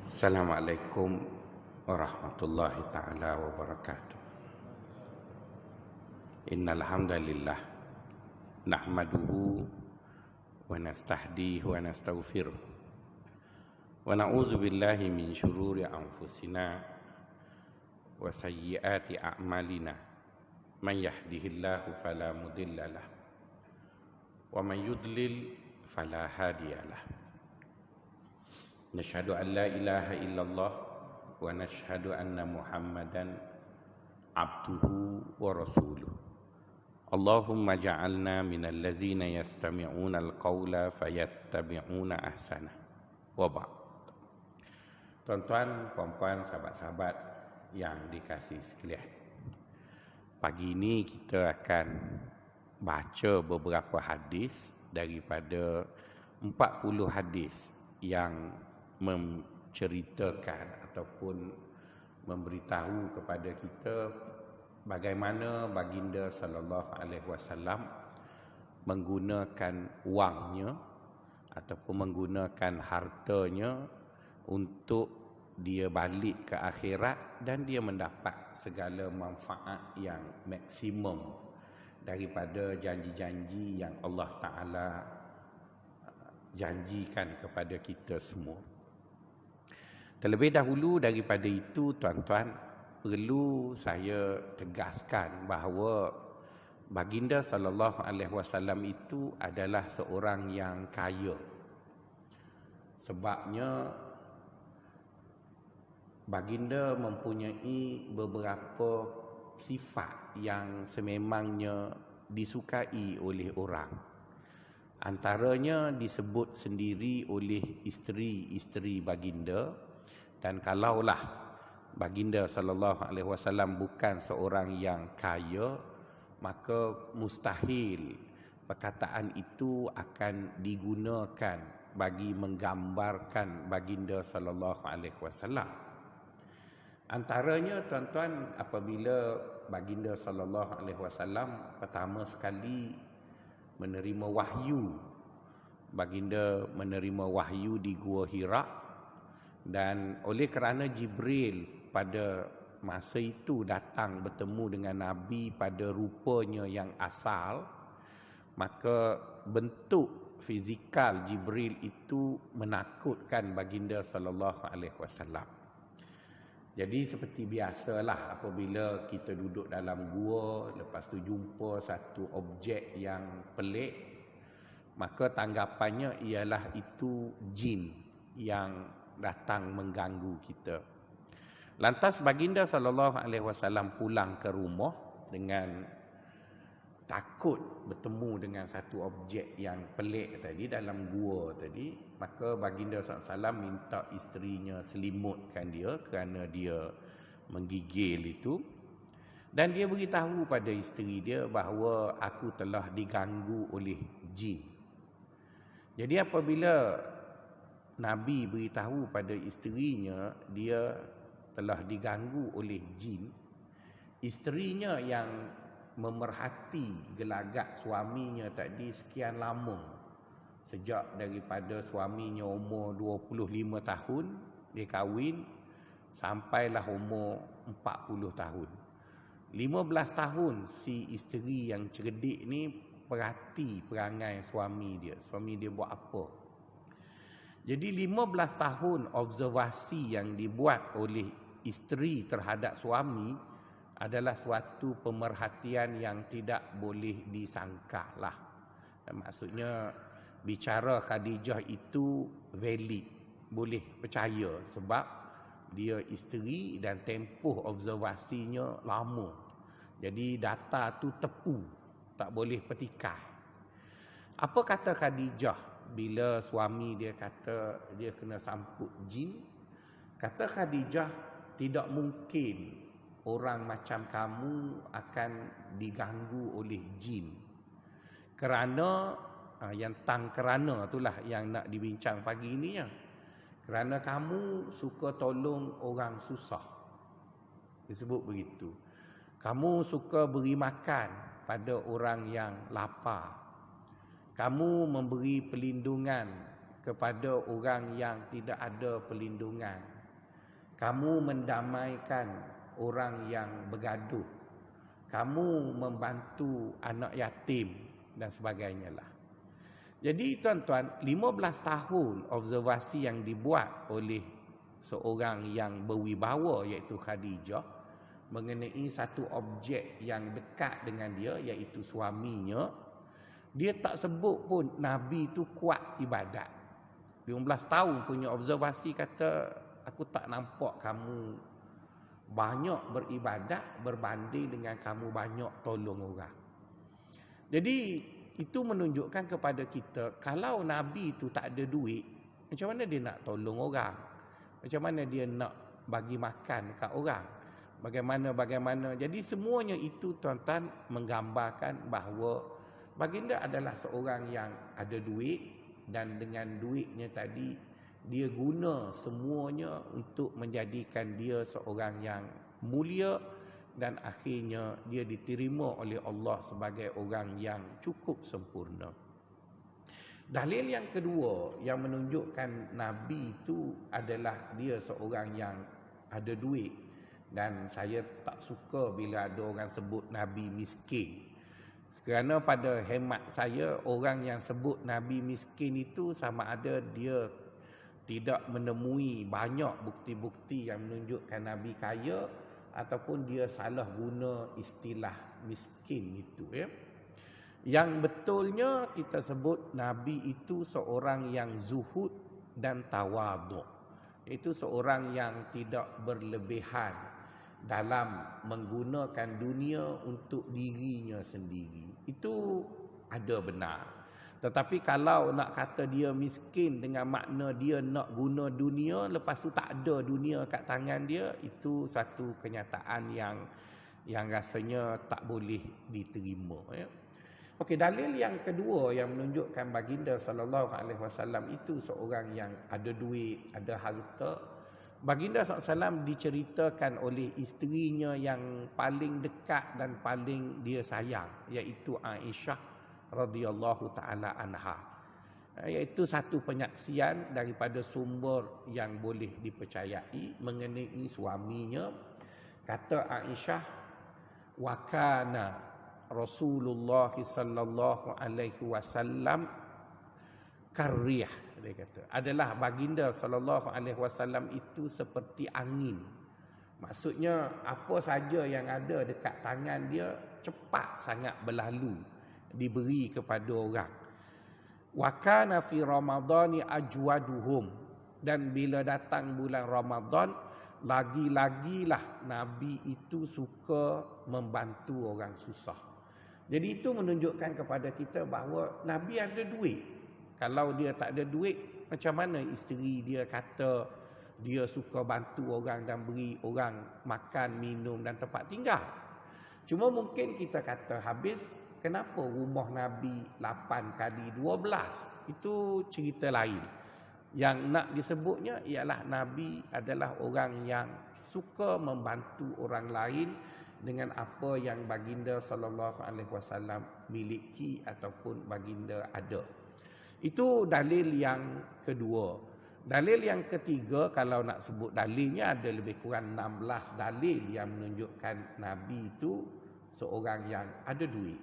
Assalamualaikum warahmatullahi taala wabarakatuh. Innal hamdalillah nahmaduhu wa nastahdihi wa nastaghfiruh wa na'udzu billahi min syururi anfusina wa sayyiati a'malina. Man yahdihillahu fala mudhillalah wa man yudlil fala hadiyalah. Nashhadu an la ilaha illallah wa nashhadu anna Muhammadan abduhu wa rasuluh. Allahumma ja'alna minal ladzina yastami'una al-qawla fayattabi'una ahsana. Wa ba'd. Tuan-tuan, puan-puan, sahabat-sahabat yang dikasihi sekalian. Pagi ini kita akan baca beberapa hadis daripada 40 hadis yang menceritakan ataupun memberitahu kepada kita bagaimana baginda sallallahu alaihi wasallam menggunakan wangnya ataupun menggunakan hartanya untuk dia balik ke akhirat dan dia mendapat segala manfaat yang maksimum daripada janji-janji yang Allah Ta'ala janjikan kepada kita semua. Terlebih dahulu daripada itu, tuan-tuan, perlu saya tegaskan bahawa baginda sallallahu alaihi wasallam itu adalah seorang yang kaya. Sebabnya baginda mempunyai beberapa sifat yang sememangnya disukai oleh orang. Antaranya disebut sendiri oleh isteri-isteri baginda. Dan kalaulah baginda sallallahu alaihi wasallam bukan seorang yang kaya, maka mustahil perkataan itu akan digunakan bagi menggambarkan baginda sallallahu alaihi wasallam. Antaranya, tuan-tuan, apabila baginda sallallahu alaihi wasallam pertama sekali menerima wahyu, baginda menerima wahyu di Gua Hira. Dan oleh kerana Jibril pada masa itu datang bertemu dengan Nabi pada rupanya yang asal, maka bentuk fizikal Jibril itu menakutkan baginda sallallahu alaihi wasallam. Jadi seperti biasalah apabila kita duduk dalam gua, lepas tu jumpa satu objek yang pelik, maka tanggapannya ialah itu jin yang datang mengganggu kita. Lantas baginda sallallahu alaihi wasallam pulang ke rumah dengan takut bertemu dengan satu objek yang pelik tadi dalam gua tadi. Maka baginda sallallahu alaihi wasallam minta isterinya selimutkan dia kerana dia menggigil itu. Dan dia beritahu pada isteri dia bahawa aku telah diganggu oleh jin. Jadi apabila Nabi beritahu pada isterinya dia telah diganggu oleh jin, isterinya yang memerhati gelagat suaminya tadi sekian lama, sejak daripada suaminya umur 25 tahun dia kahwin sampailah umur 40 tahun. 15 tahun si isteri yang cerdik ni perhati perangai suami dia buat apa. Jadi 15 tahun observasi yang dibuat oleh isteri terhadap suami adalah suatu pemerhatian yang tidak boleh disangkalah. Maksudnya bicara Khadijah itu valid, boleh percaya sebab dia isteri dan tempoh observasinya lama. Jadi data tu tepu, tak boleh petikai. Apa kata Khadijah bila suami dia kata dia kena samput jin? Kata Khadijah, tidak mungkin orang macam kamu akan diganggu oleh jin. Kerana kerana itulah yang nak dibincang pagi ini ya. Kerana kamu suka tolong orang susah. Disebut begitu. Kamu suka beri makan pada orang yang lapar. Kamu memberi perlindungan kepada orang yang tidak ada perlindungan. Kamu mendamaikan orang yang bergaduh. Kamu membantu anak yatim dan sebagainya lah. Jadi tuan-tuan, 15 tahun observasi yang dibuat oleh seorang yang berwibawa iaitu Khadijah mengenai satu objek yang dekat dengan dia iaitu suaminya, dia tak sebut pun Nabi itu kuat ibadat. 15 tahun punya observasi kata, aku tak nampak kamu banyak beribadat berbanding dengan kamu banyak tolong orang. Jadi itu menunjukkan kepada kita, kalau Nabi itu tak ada duit, macam mana dia nak tolong orang? Macam mana dia nak bagi makan kat orang? Bagaimana. Jadi semuanya itu tuan-tuan menggambarkan bahawa baginda adalah seorang yang ada duit, dan dengan duitnya tadi dia guna semuanya untuk menjadikan dia seorang yang mulia, dan akhirnya dia diterima oleh Allah sebagai orang yang cukup sempurna. Dalil yang kedua yang menunjukkan Nabi itu adalah dia seorang yang ada duit, dan saya tak suka bila ada orang sebut Nabi miskin. Kerana pada hemat saya, orang yang sebut Nabi miskin itu sama ada dia tidak menemui banyak bukti-bukti yang menunjukkan Nabi kaya, ataupun dia salah guna istilah miskin itu, ya. Yang betulnya kita sebut Nabi itu seorang yang zuhud dan tawaduk. Itu seorang yang tidak berlebihan dalam menggunakan dunia untuk dirinya sendiri. Itu ada benar. Tetapi kalau nak kata dia miskin dengan makna dia nak guna dunia, lepas tu tak ada dunia kat tangan dia, itu satu kenyataan yang rasanya tak boleh diterima, ya. Okey, dalil yang kedua yang menunjukkan baginda sallallahu alaihi wasallam itu seorang yang ada duit, ada harta. Baginda SAW diceritakan oleh isterinya yang paling dekat dan paling dia sayang, iaitu Aisyah radhiyallahu taala anha. Iaitu satu penyaksian daripada sumber yang boleh dipercayai mengenai suaminya. Kata Aisyah, wa kana Rasulullah sallallahu alaihi wasallam karrih, dia kata, adalah baginda sallallahu alaihi wasallam itu seperti angin. Maksudnya apa saja yang ada dekat tangan dia cepat sangat berlalu, diberi kepada orang. Wa kana fi ramadhani ajwaduhum, dan bila datang bulan Ramadan, lagi-lagilah Nabi itu suka membantu orang susah. Jadi itu menunjukkan kepada kita bahawa Nabi ada duit. Kalau dia tak ada duit, macam mana isteri dia kata dia suka bantu orang dan beri orang makan, minum dan tempat tinggal? Cuma mungkin kita kata habis, kenapa rumah Nabi 8 kali 12? Itu cerita lain. Yang nak disebutnya ialah Nabi adalah orang yang suka membantu orang lain dengan apa yang baginda sallallahu alaihi wasallam miliki ataupun baginda ada. Itu dalil yang kedua. Dalil yang ketiga, kalau nak sebut dalilnya, ada lebih kurang 16 dalil yang menunjukkan Nabi itu seorang yang ada duit.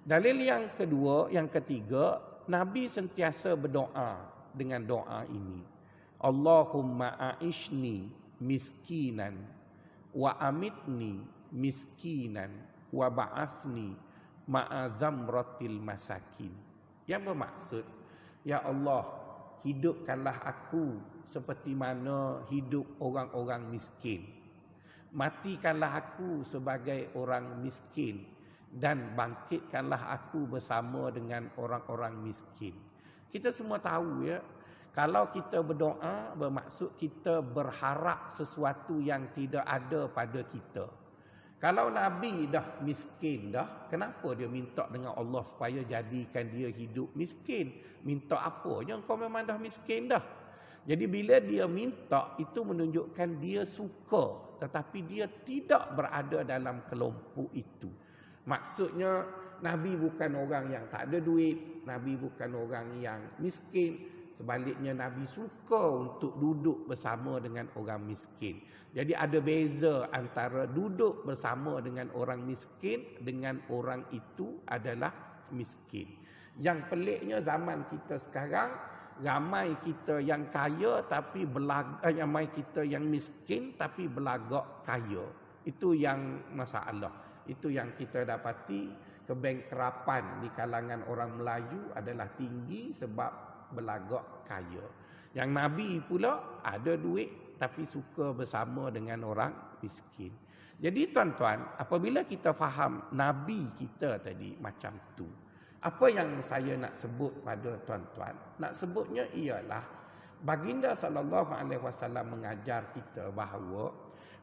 Dalil yang kedua, yang ketiga, Nabi sentiasa berdoa dengan doa ini. Allahumma a'ishni miskinan wa amitni miskinan wa ba'athni ma'azamratil masakin. Yang bermaksud, ya Allah, hidupkanlah aku seperti mana hidup orang-orang miskin. Matikanlah aku sebagai orang miskin, dan bangkitkanlah aku bersama dengan orang-orang miskin. Kita semua tahu, ya, kalau kita berdoa bermaksud kita berharap sesuatu yang tidak ada pada kita. Kalau Nabi dah miskin dah, kenapa dia minta dengan Allah supaya jadikan dia hidup miskin? Minta apa? Yang kau memang dah miskin dah. Jadi bila dia minta, itu menunjukkan dia suka, tetapi dia tidak berada dalam kelompok itu. Maksudnya Nabi bukan orang yang tak ada duit, Nabi bukan orang yang miskin. sebaliknya Nabi suka untuk duduk bersama dengan orang miskin. Jadi ada beza antara duduk bersama dengan orang miskin dengan orang itu adalah miskin. Yang peliknya zaman kita sekarang, ramai kita yang kaya tapi ramai kita yang miskin tapi berlagak kaya. Itu yang masalah. Itu yang kita dapati, kebangkrapan di kalangan orang Melayu adalah tinggi sebab berlagak kaya. Yang Nabi pula ada duit tapi suka bersama dengan orang miskin. Jadi tuan-tuan, apabila kita faham Nabi kita tadi macam tu, apa yang saya nak sebut pada tuan-tuan? Nak sebutnya ialah baginda SAW mengajar kita bahawa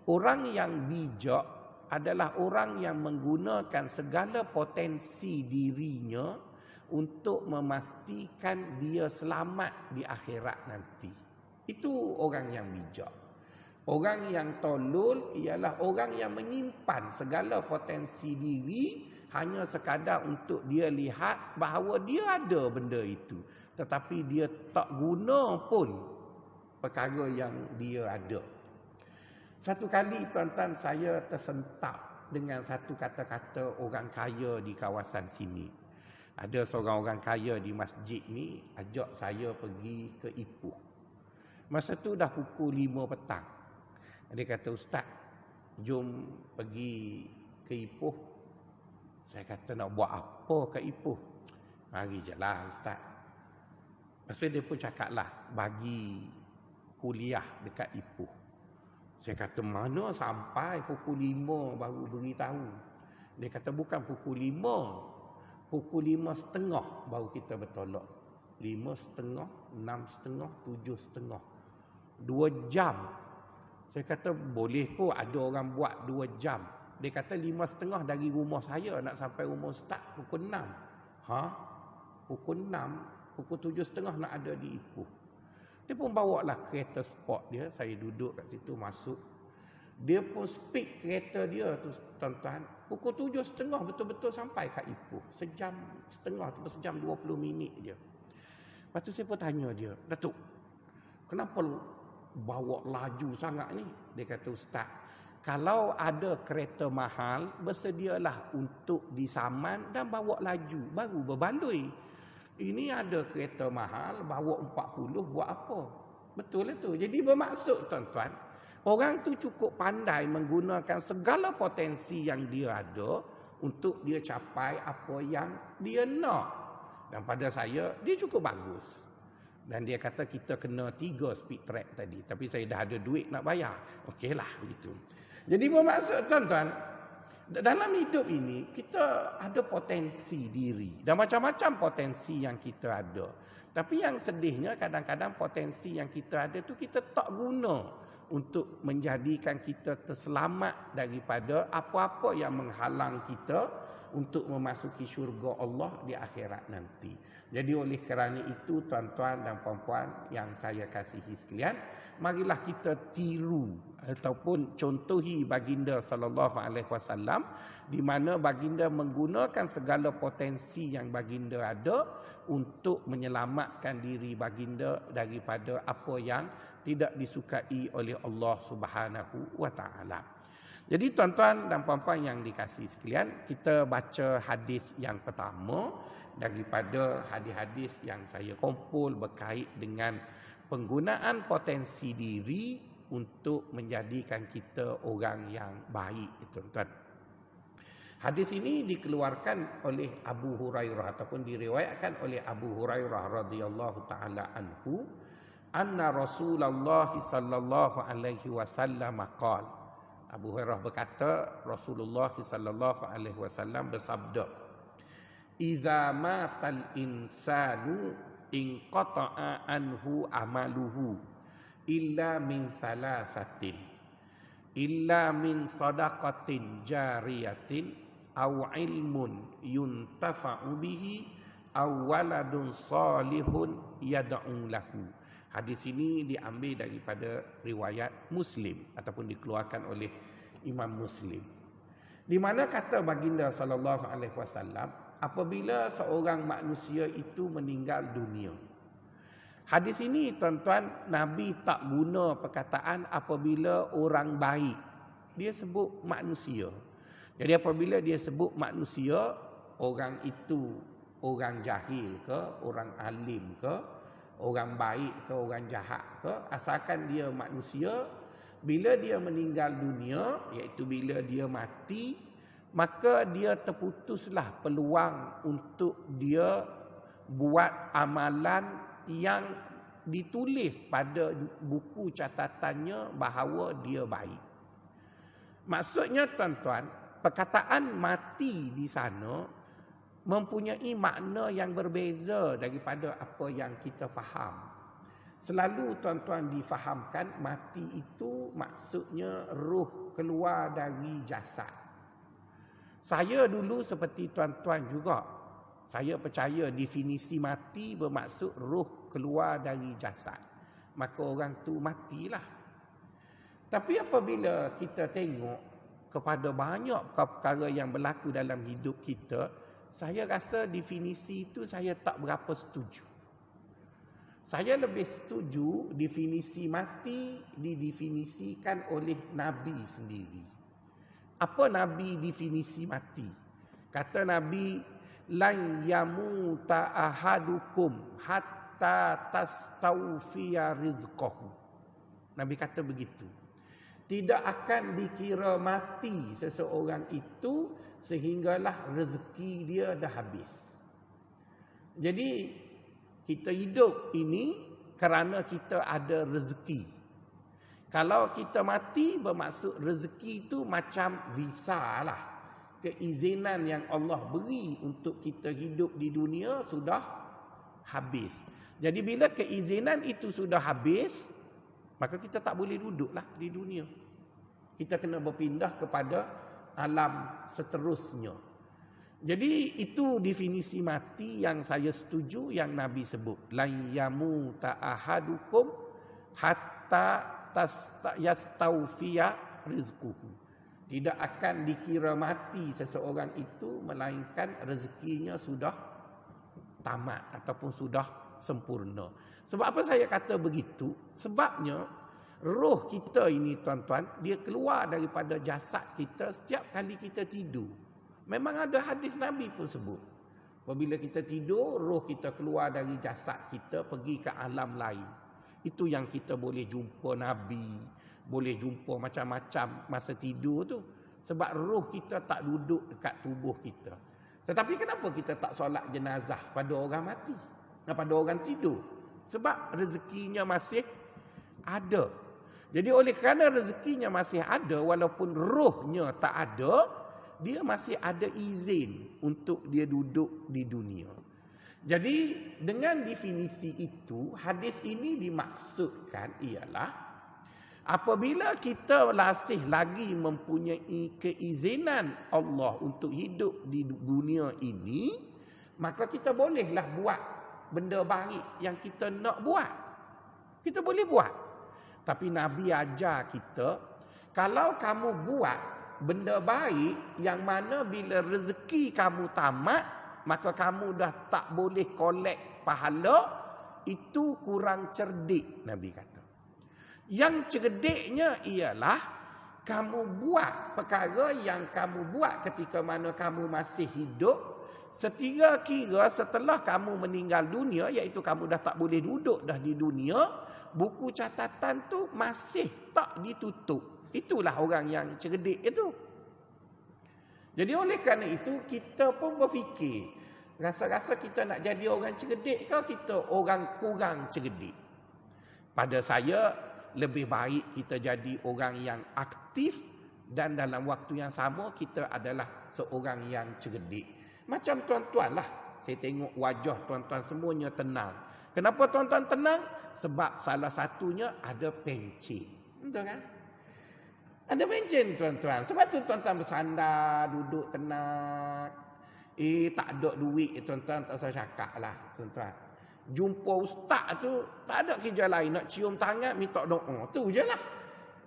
orang yang bijak adalah orang yang menggunakan segala potensi dirinya untuk memastikan dia selamat di akhirat nanti. Itu orang yang bijak. Orang yang tolol ialah orang yang menyimpan segala potensi diri hanya sekadar untuk dia lihat bahawa dia ada benda itu. Tetapi dia tak guna pun perkara yang dia ada. Satu kali tuan-tuan saya tersentak dengan satu kata-kata orang kaya di kawasan sini. Ada seorang orang kaya di masjid ni ajak saya pergi ke Ipoh. Masa tu dah pukul 5 petang. Dia kata, "Ustaz, jom pergi ke Ipoh." Saya kata, "Nak buat apa ke Ipoh?" "Mari je lah Ustaz." Lepas tu dia pun cakap lah, bagi kuliah dekat Ipoh. Saya kata, "Mana sampai pukul 5 baru beritahu?" Dia kata, "Bukan pukul 5. Pukul 5.30 baru kita bertolak. 5.30, 6.30, 7.30. 2 jam. Saya kata, "Boleh kot ada orang buat 2 jam. Dia kata 5.30 dari rumah saya nak sampai rumah Ustaz pukul 6. Pukul 6, pukul 7.30 nak ada di Ipoh. Dia pun bawa lah kereta sport dia. Saya duduk kat situ masuk. Dia pun speed kereta dia tu tuan-tuan. Pukul 7.30 betul-betul sampai kat Ipoh. 1.5 jam atau 1 jam 20 minit je. Lepas tu saya pun tanya dia, "Datuk, kenapa bawa laju sangat ni?" Dia kata, "Ustaz, kalau ada kereta mahal, bersedialah untuk disaman dan bawa laju, baru berbaloi. Ini ada kereta mahal, bawa 40, buat apa?" Betul itu. Jadi bermaksud tuan-tuan, orang tu cukup pandai menggunakan segala potensi yang dia ada untuk dia capai apa yang dia nak. Dan pada saya, dia cukup bagus. Dan dia kata kita kena 3 speed track tadi. Tapi saya dah ada duit nak bayar. Okeylah begitu. Jadi bermaksud tuan-tuan, dalam hidup ini kita ada potensi diri. Dan macam-macam potensi yang kita ada. Tapi yang sedihnya kadang-kadang potensi yang kita ada tu kita tak guna untuk menjadikan kita terselamat daripada apa-apa yang menghalang kita untuk memasuki syurga Allah di akhirat nanti. Jadi oleh kerana itu tuan-tuan dan puan-puan yang saya kasihi sekalian, marilah kita tiru ataupun contohi baginda sallallahu alaihi wasallam di mana baginda menggunakan segala potensi yang baginda ada untuk menyelamatkan diri baginda daripada apa yang tidak disukai oleh Allah Subhanahu wa taala. Jadi tuan-tuan dan puan-puan yang dikasihi sekalian, kita baca hadis yang pertama daripada hadis-hadis yang saya kumpul berkait dengan penggunaan potensi diri untuk menjadikan kita orang yang baik, tuan-tuan. Hadis ini dikeluarkan oleh Abu Hurairah ataupun diriwayatkan oleh Abu Hurairah radhiyallahu taala anhu, anna Rasulullah sallallahu alaihi wasallam qala. Abu Hurairah berkata, Rasulullah sallallahu alaihi wasallam bersabda, "Idza matal insanu inqata'a anhu amaluhu illa min thalathatin, illa min sadaqatin jariyatin aw ilmun yuntafa'u bihi aw waladun salihun yad'u lahu." Hadis ini diambil daripada riwayat Muslim ataupun dikeluarkan oleh Imam Muslim. Di mana kata baginda sallallahu alaihi wasallam, apabila seorang manusia itu meninggal dunia, Hadis ini tuan-tuan, Nabi tak guna perkataan apabila orang baik. Dia sebut manusia. Jadi apabila dia sebut manusia, orang itu orang jahil ke, orang alim ke, orang baik ke, orang jahat ke, asalkan dia manusia, bila dia meninggal dunia, iaitu bila dia mati, maka dia terputuslah peluang untuk dia buat amalan yang ditulis pada buku catatannya bahawa dia baik. Maksudnya tuan-tuan, perkataan mati di sana mempunyai makna yang berbeza daripada apa yang kita faham. Selalu tuan-tuan difahamkan mati itu maksudnya roh keluar dari jasad. Saya dulu seperti tuan-tuan juga, saya percaya definisi mati bermaksud roh keluar dari jasad. Maka orang tu matilah. Tapi apabila kita tengok kepada banyak perkara yang berlaku dalam hidup kita, saya rasa definisi itu saya tak berapa setuju. Saya lebih setuju definisi mati didefinisikan oleh Nabi sendiri. Apa Nabi definisi mati? Kata Nabi, lan yamuta ahadukum hatta tastawfiya rizqahu. Nabi kata begitu. Tidak akan dikira mati seseorang itu sehinggalah rezeki dia dah habis. Jadi kita hidup ini kerana kita ada rezeki. Kalau kita mati bermaksud rezeki itu macam visa lah. Keizinan yang Allah beri untuk kita hidup di dunia sudah habis. Jadi bila keizinan itu sudah habis, maka kita tak boleh duduklah di dunia. Kita kena berpindah kepada alam seterusnya. Jadi itu definisi mati yang saya setuju yang Nabi sebut. La yamuta ahadukum hatta yastawfiya rizquhu. Tidak akan dikira mati seseorang itu melainkan rezekinya sudah tamat ataupun sudah sempurna. Sebab apa saya kata begitu? Sebabnya roh kita ini tuan-tuan, dia keluar daripada jasad kita setiap kali kita tidur. Memang ada hadis Nabi pun sebut. Apabila kita tidur, roh kita keluar dari jasad kita pergi ke alam lain. Itu yang kita boleh jumpa Nabi, boleh jumpa macam-macam masa tidur tu. Sebab roh kita tak duduk dekat tubuh kita. Tetapi kenapa kita tak solat jenazah pada orang mati, pada orang tidur? Sebab rezekinya masih ada. Jadi oleh kerana rezekinya masih ada, walaupun rohnya tak ada, dia masih ada izin untuk dia duduk di dunia. Jadi dengan definisi itu, hadis ini dimaksudkan ialah apabila kita masih lagi mempunyai keizinan Allah untuk hidup di dunia ini, maka kita bolehlah buat benda baik yang kita nak buat. Kita boleh buat. Tapi Nabi ajar kita, kalau kamu buat benda baik yang mana bila rezeki kamu tamat, maka kamu dah tak boleh collect pahala, itu kurang cerdik, Nabi kata. Yang cerdiknya ialah kamu buat perkara yang kamu buat ketika mana kamu masih hidup, sekira-kira setelah kamu meninggal dunia, iaitu kamu dah tak boleh duduk dah di dunia, buku catatan tu masih tak ditutup. Itulah orang yang cerdik itu. Jadi oleh kerana itu, kita pun berfikir, rasa-rasa kita nak jadi orang cerdik ke kita orang kurang cerdik? Pada saya, lebih baik kita jadi orang yang aktif dan dalam waktu yang sama kita adalah seorang yang cerdik. Macam tuan-tuan lah, saya tengok wajah tuan-tuan semuanya tenang. Kenapa tuan-tuan tenang? Sebab salah satunya ada pencen. Betul kan? Ada pencen tuan-tuan. Sebab tu tuan-tuan bersandar, duduk tenang. Tak ada duit tuan-tuan, tak usah cakap lah tuan-tuan. Jumpa ustaz tu, tak ada kerja lain. Nak cium tangan, minta doa. Tu je lah.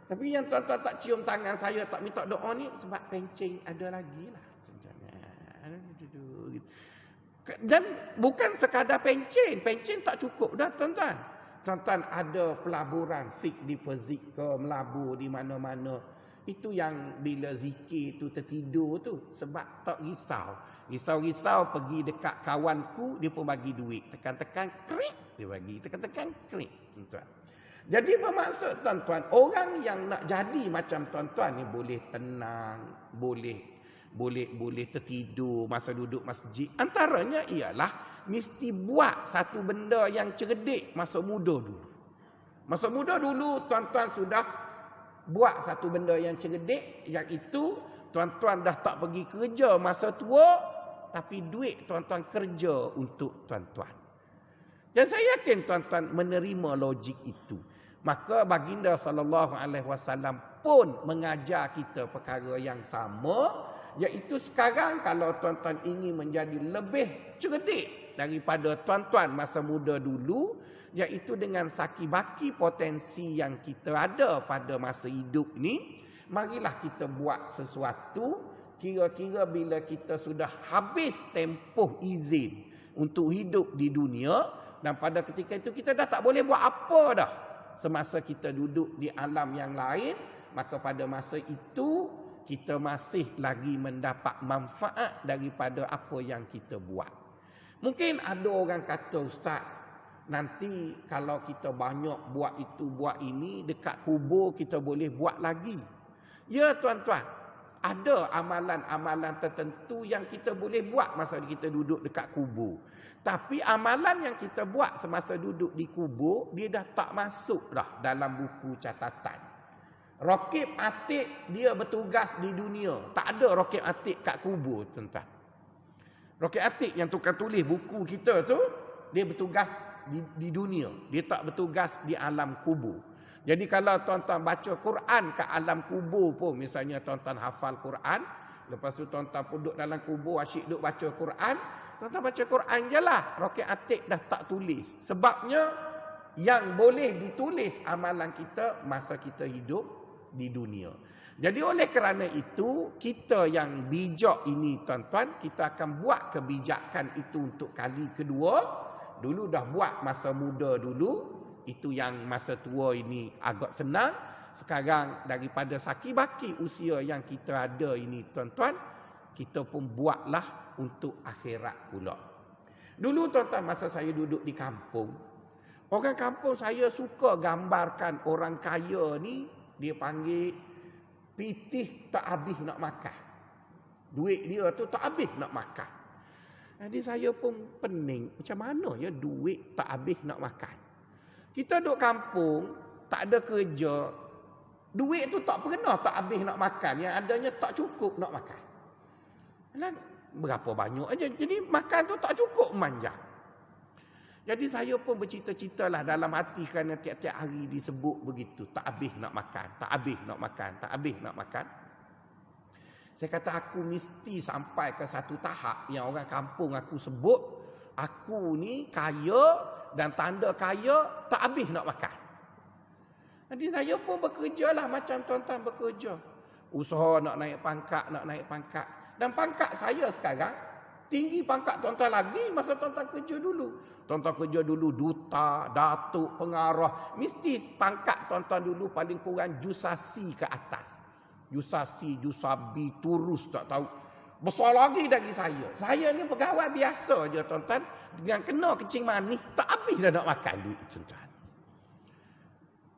Tapi yang tuan-tuan tak cium tangan saya, tak minta doa ni, sebab pencen ada lagi lah. Dan bukan sekadar pencen. Pencen tak cukup dah tuan-tuan. Tuan-tuan ada pelaburan fixed deposit ke melabur di mana-mana. Itu yang bila zikir tu tertidur tu. Sebab tak risau. Risau-risau pergi dekat kawanku, dia pun bagi duit. Tekan-tekan, krik, dia bagi. Tekan-tekan, krik. Tuan-tuan. Jadi bermaksud tuan-tuan, orang yang nak jadi macam tuan-tuan ni boleh tenang, boleh tertidur masa duduk masjid. Antaranya ialah mesti buat satu benda yang cerdik masa muda dulu. Masa muda dulu tuan-tuan sudah buat satu benda yang cerdik, iaitu tuan-tuan dah tak pergi kerja masa tua, tapi duit tuan-tuan kerja untuk tuan-tuan. Dan saya yakin tuan-tuan menerima logik itu. Maka baginda SAW pun mengajar kita perkara yang sama, iaitu sekarang kalau tuan-tuan ingin menjadi lebih cerdik daripada tuan-tuan masa muda dulu, iaitu dengan saki-baki potensi yang kita ada pada masa hidup ni, marilah kita buat sesuatu. Kira-kira bila kita sudah habis tempoh izin untuk hidup di dunia, dan pada ketika itu kita dah tak boleh buat apa dah semasa kita duduk di alam yang lain, maka pada masa itu kita masih lagi mendapat manfaat daripada apa yang kita buat. Mungkin ada orang kata, Ustaz, nanti kalau kita banyak buat itu, buat ini, dekat kubur kita boleh buat lagi. Ya tuan-tuan, ada amalan-amalan tertentu yang kita boleh buat masa kita duduk dekat kubur. Tapi amalan yang kita buat semasa duduk di kubur, dia dah tak masuk dah dalam buku catatan. Raqib Atid dia bertugas di dunia. Tak ada Raqib Atid kat kubur, tuan-tuan. Raqib Atid yang tukar tulis buku kita tu, dia bertugas di dunia. Dia tak bertugas di alam kubur. Jadi kalau tuan-tuan baca Quran kat alam kubur pun, misalnya tuan-tuan hafal Quran, lepas tu tuan-tuan pun duduk dalam kubur asyik duduk baca Quran, tuan-tuan baca Quran je lah. Raqib Atid dah tak tulis. Sebabnya yang boleh ditulis amalan kita masa kita hidup di dunia. Jadi oleh kerana itu, kita yang bijak ini tuan-tuan, kita akan buat kebijakan itu untuk kali kedua. Dulu dah buat masa muda dulu, itu yang masa tua ini agak senang. Sekarang daripada saki-baki usia yang kita ada ini tuan-tuan, kita pun buatlah untuk akhirat pula. Dulu tuan-tuan masa saya duduk di kampung, orang kampung saya suka gambarkan orang kaya ni, dia panggil pitih tak habis nak makan. Duit dia tu tak habis nak makan. Jadi saya pun pening, macam mana ya duit tak habis nak makan. Kita duduk kampung, tak ada kerja, duit tu tak pernah tak habis nak makan, yang adanya tak cukup nak makan. Dan berapa banyak aja, jadi makan tu tak cukup manjang. Jadi saya pun bercita-cita lah dalam hati, kerana tiap-tiap hari disebut begitu, tak habis nak makan, tak habis nak makan, tak habis nak makan. Saya kata aku mesti sampai ke satu tahap yang orang kampung aku sebut, aku ni kaya, dan tanda kaya tak habis nak makan. Jadi saya pun bekerja lah macam tuan-tuan bekerja. Usaha nak naik pangkat, nak naik pangkat. Dan pangkat saya sekarang tinggi pangkat tuan-tuan lagi masa tuan-tuan kerja dulu. Tuan-tuan kerja dulu duta, datuk, pengarah. Mesti pangkat tuan-tuan dulu paling kurang jusasi ke atas. Jusasi, jusabi, turus tak tahu. Besar lagi dari saya. Saya ni pegawai biasa je tuan-tuan. Dengan kena kencing manis, tak habis dah nak makan duit tuan-tuan.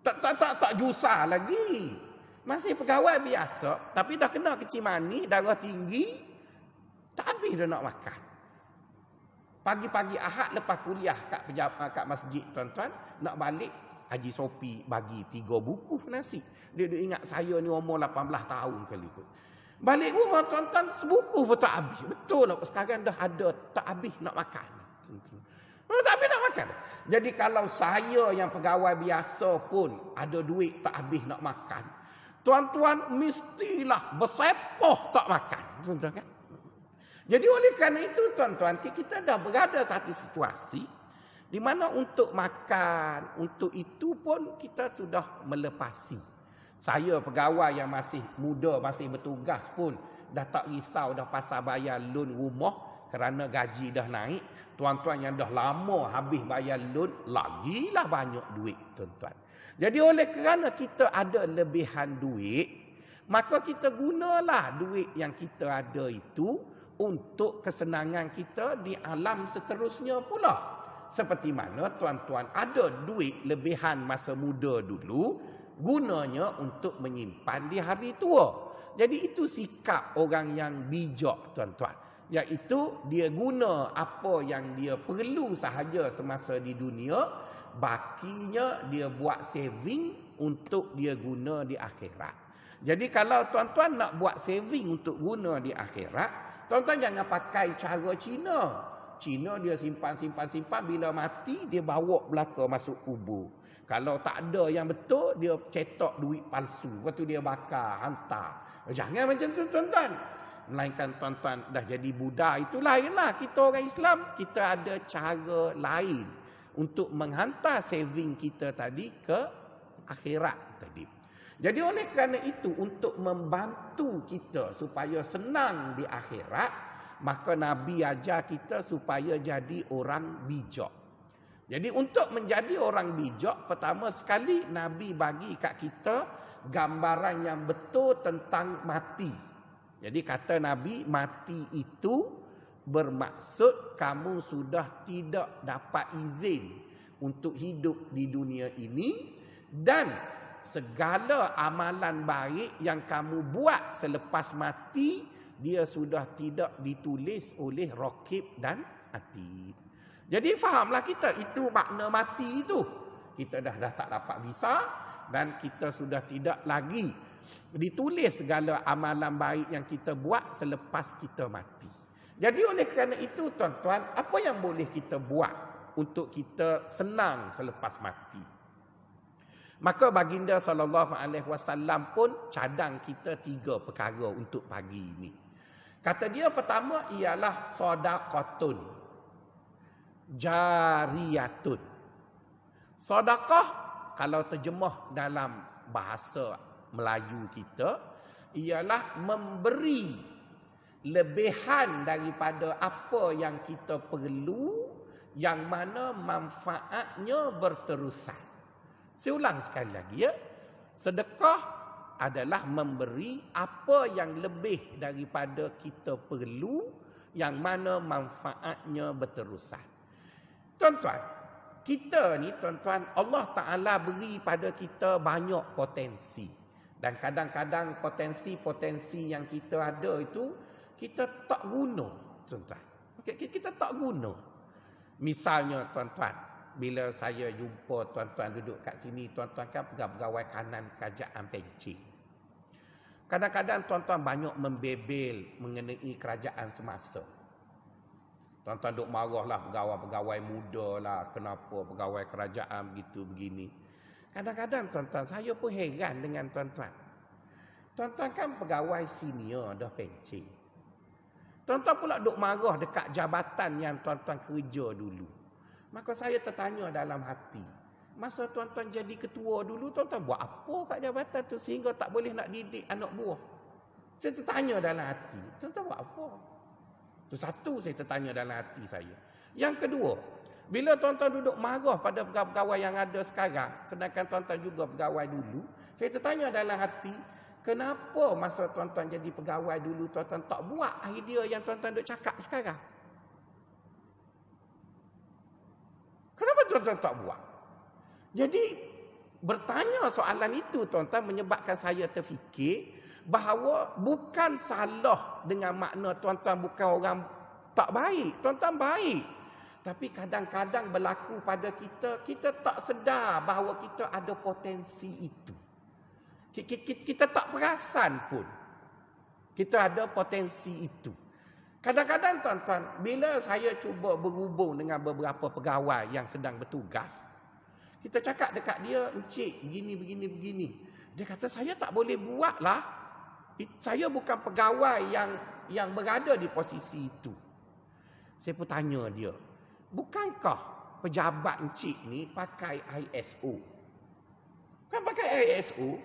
Tak jusa lagi. Masih pegawai biasa, tapi dah kena kencing manis, darah tinggi, tak habis dah nak makan. Pagi-pagi Ahad lepas kuliah kat masjid tuan-tuan, nak balik, Haji Sopi bagi 3 buku nasi. Dia ingat saya ni umur 18 tahun kali kot. Balik rumah tuan-tuan, sebuku pun tak habis. Betul lah, sekarang dah ada tak habis nak makan. Tak habis nak makan. Jadi kalau saya yang pegawai biasa pun ada duit tak habis nak makan, tuan-tuan mestilah bersepoh tak makan. Tuan-tuan kan? Jadi oleh kerana itu tuan-tuan, kita dah berada satu situasi di mana untuk makan, untuk itu pun kita sudah melepasi. Saya pegawai yang masih muda, masih bertugas pun dah tak risau dah pasal bayar loan rumah. kerana gaji dah naik. Tuan-tuan yang dah lama habis bayar loan, lagilah banyak duit, tuan-tuan. Jadi oleh kerana kita ada lebihan duit, maka kita gunalah duit yang kita ada itu untuk kesenangan kita di alam seterusnya pula. Seperti mana tuan-tuan ada duit lebihan masa muda dulu, gunanya untuk menyimpan di hari tua. Jadi itu sikap orang yang bijak, tuan-tuan. Iaitu dia guna apa yang dia perlu sahaja semasa di dunia, bakinya dia buat saving untuk dia guna di akhirat. Jadi kalau tuan-tuan nak buat saving untuk guna di akhirat, tuan-tuan jangan pakai cara Cina. Cina dia simpan, bila mati dia bawa belaka masuk kubur. Kalau tak ada yang betul, dia cetak duit palsu. Lepas tu dia bakar, hantar. Jangan macam tu, tuan-tuan. Melainkan tuan-tuan dah jadi Buddha, itu lainlah. Kita orang Islam, kita ada cara lain untuk menghantar saving kita tadi ke akhirat tadi. Jadi oleh kerana itu, untuk membantu kita supaya senang di akhirat, maka Nabi ajar kita supaya jadi orang bijak. Jadi untuk menjadi orang bijak, pertama sekali Nabi bagi kat kita gambaran yang betul tentang mati. Jadi kata Nabi, mati itu bermaksud kamu sudah tidak dapat izin untuk hidup di dunia ini, dan segala amalan baik yang kamu buat selepas mati, dia sudah tidak ditulis oleh Raqib dan Atid. Jadi fahamlah kita, itu makna mati itu. Kita dah tak dapat visa dan kita sudah tidak lagi ditulis segala amalan baik yang kita buat selepas kita mati. Jadi oleh kerana itu, tuan-tuan, apa yang boleh kita buat untuk kita senang selepas mati? Maka baginda SAW pun cadang kita 3 perkara untuk pagi ini. Kata dia pertama ialah sedekahun jariyatun. Sedekah kalau terjemah dalam bahasa Melayu kita ialah memberi lebihan daripada apa yang kita perlu, yang mana manfaatnya berterusan. Saya ulang sekali lagi ya. Sedekah adalah memberi apa yang lebih daripada kita perlu, yang mana manfaatnya berterusan. Tuan-tuan, kita ni tuan-tuan, Allah Ta'ala beri pada kita banyak potensi. Dan kadang-kadang potensi-potensi yang kita ada itu, kita tak guna, tuan-tuan. Kita tak guna. Misalnya, tuan-tuan, bila saya jumpa tuan-tuan duduk kat sini, tuan-tuan kan pegawai kanan kerajaan Pencing. Kadang-kadang tuan-tuan banyak membebel mengenai kerajaan semasa. Tuan-tuan duk marahlah pegawai-pegawai muda lah, kenapa pegawai kerajaan begitu begini. Kadang-kadang tuan-tuan, saya pun heran dengan tuan-tuan. Tuan-tuan kan pegawai senior dah Pencing. Tuan-tuan pula duk marah dekat jabatan yang tuan-tuan kerja dulu. Maka saya tertanya dalam hati, masa tuan-tuan jadi ketua dulu, tuan-tuan buat apa kat jabatan tu sehingga tak boleh nak didik anak buah? Saya tertanya dalam hati, tuan-tuan buat apa? Itu satu saya tertanya dalam hati saya. Yang kedua, bila tuan-tuan duduk marah pada pegawai yang ada sekarang, sedangkan tuan-tuan juga pegawai dulu, saya tertanya dalam hati, kenapa masa tuan-tuan jadi pegawai dulu, tuan-tuan tak buat idea yang tuan-tuan duk cakap sekarang? Kenapa tuan-tuan tak buat? Jadi, bertanya soalan itu, tuan-tuan, menyebabkan saya terfikir bahawa bukan salah dengan makna tuan-tuan bukan orang tak baik. Tuan-tuan baik. Tapi kadang-kadang berlaku pada kita, kita tak sedar bahawa kita ada potensi itu. Kita tak perasan pun kita ada potensi itu. Kadang-kadang tuan-tuan, bila saya cuba berhubung dengan beberapa pegawai yang sedang bertugas, kita cakap dekat dia, encik, begini. Dia kata, saya tak boleh buat lah. Saya bukan pegawai yang berada di posisi itu. Saya pun tanya dia, bukankah pejabat encik ni pakai ISO? Kan pakai ISO?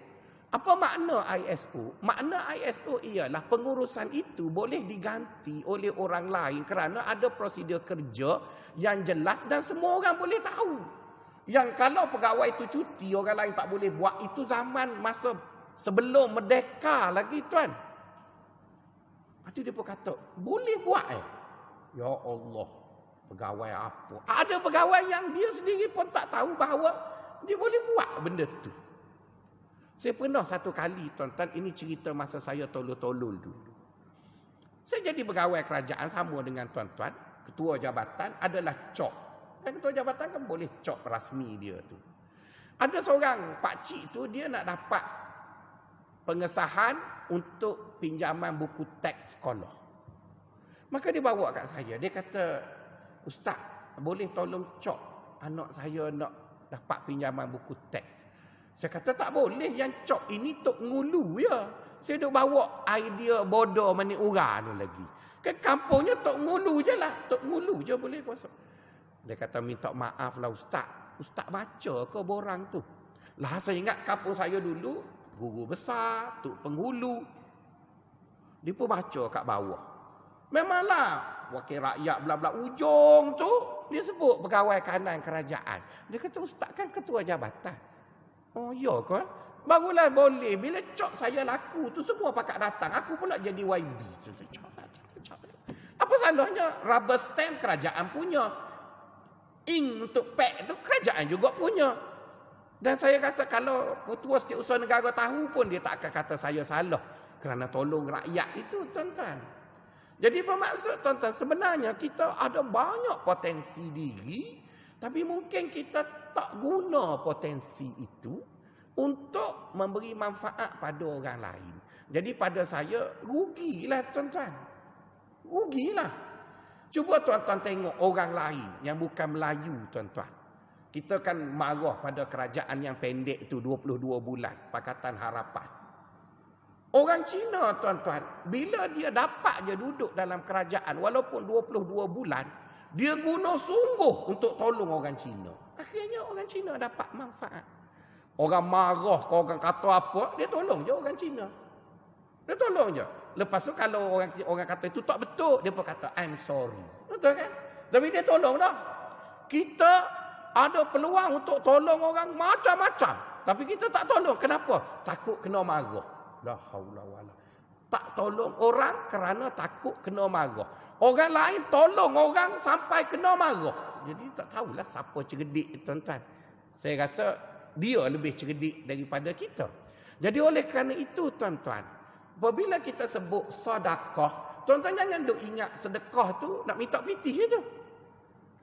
Apa makna ISO? Makna ISO ialah pengurusan itu boleh diganti oleh orang lain kerana ada prosedur kerja yang jelas dan semua orang boleh tahu. Yang kalau pegawai itu cuti, orang lain tak boleh buat, itu zaman masa sebelum merdeka lagi tuan. Lepas tu dia pun kata, boleh buat Ya Allah, pegawai apa? Ada pegawai yang dia sendiri pun tak tahu bahawa dia boleh buat benda tu. Saya pernah satu kali, tuan-tuan, ini cerita masa saya tolol-tolol dulu. Saya jadi pegawai kerajaan sama dengan tuan-tuan, ketua jabatan adalah cop. Dan ketua jabatan kan boleh cop rasmi dia tu. Ada seorang pakcik tu, dia nak dapat pengesahan untuk pinjaman buku teks sekolah. Maka dia bawa kat saya. Dia kata, Ustaz, boleh tolong cop anak saya nak dapat pinjaman buku teks. Saya kata tak boleh, yang cop ini Tok Ngulu ya. Saya duk bawa idea bodoh manik urang tu lagi. Ke kampungnya Tok Ngulu je lah. Tok Ngulu je boleh kuasa. Dia kata minta maaf lah Ustaz. Ustaz baca ke borang tu? Lah saya ingat kampung saya dulu, guru besar, Tok Penghulu. Dia pun baca kat bawah. Memanglah wakil rakyat bla-bla ujung tu, dia sebut pegawai kanan kerajaan. Dia kata Ustaz kan ketua jabatan. Oh ya ke? Barulah boleh. Bila cok saya laku tu semua pakat datang. Aku pula jadi YB. Apa salahnya? Rubber stamp kerajaan punya. Ink untuk pack tu kerajaan juga punya. Dan saya rasa kalau ketua setiausaha negara tahu pun dia tak akan kata saya salah. Kerana tolong rakyat itu tuan-tuan. Jadi bermaksud tuan-tuan sebenarnya kita ada banyak potensi diri. Tapi mungkin kita tak guna potensi itu untuk memberi manfaat pada orang lain. Jadi pada saya, rugilah tuan-tuan. Rugilah. Cuba tuan-tuan tengok orang lain yang bukan Melayu tuan-tuan. Kita kan marah pada kerajaan yang pendek itu 22 bulan. Pakatan Harapan. Orang Cina tuan-tuan, bila dia dapat je duduk dalam kerajaan walaupun 22 bulan, dia guna sungguh untuk tolong orang Cina. Akhirnya orang Cina dapat manfaat. Orang marah, orang kata apa, dia tolong je orang Cina. Dia tolong je. Lepas tu kalau orang kata itu tak betul, dia pun kata I'm sorry. Betul kan? Tapi dia tolong dah. Kita ada peluang untuk tolong orang macam-macam. Tapi kita tak tolong. Kenapa? Takut kena marah. La haula wala. Tak tolong orang kerana takut kena marah. Orang lain tolong orang sampai kena marah. Jadi tak tahulah siapa cerdik tuan-tuan. Saya rasa dia lebih cerdik daripada kita. Jadi oleh kerana itu tuan-tuan, apabila kita sebut sedekah, tuan-tuan jangan duk ingat sedekah tu nak minta pitih je.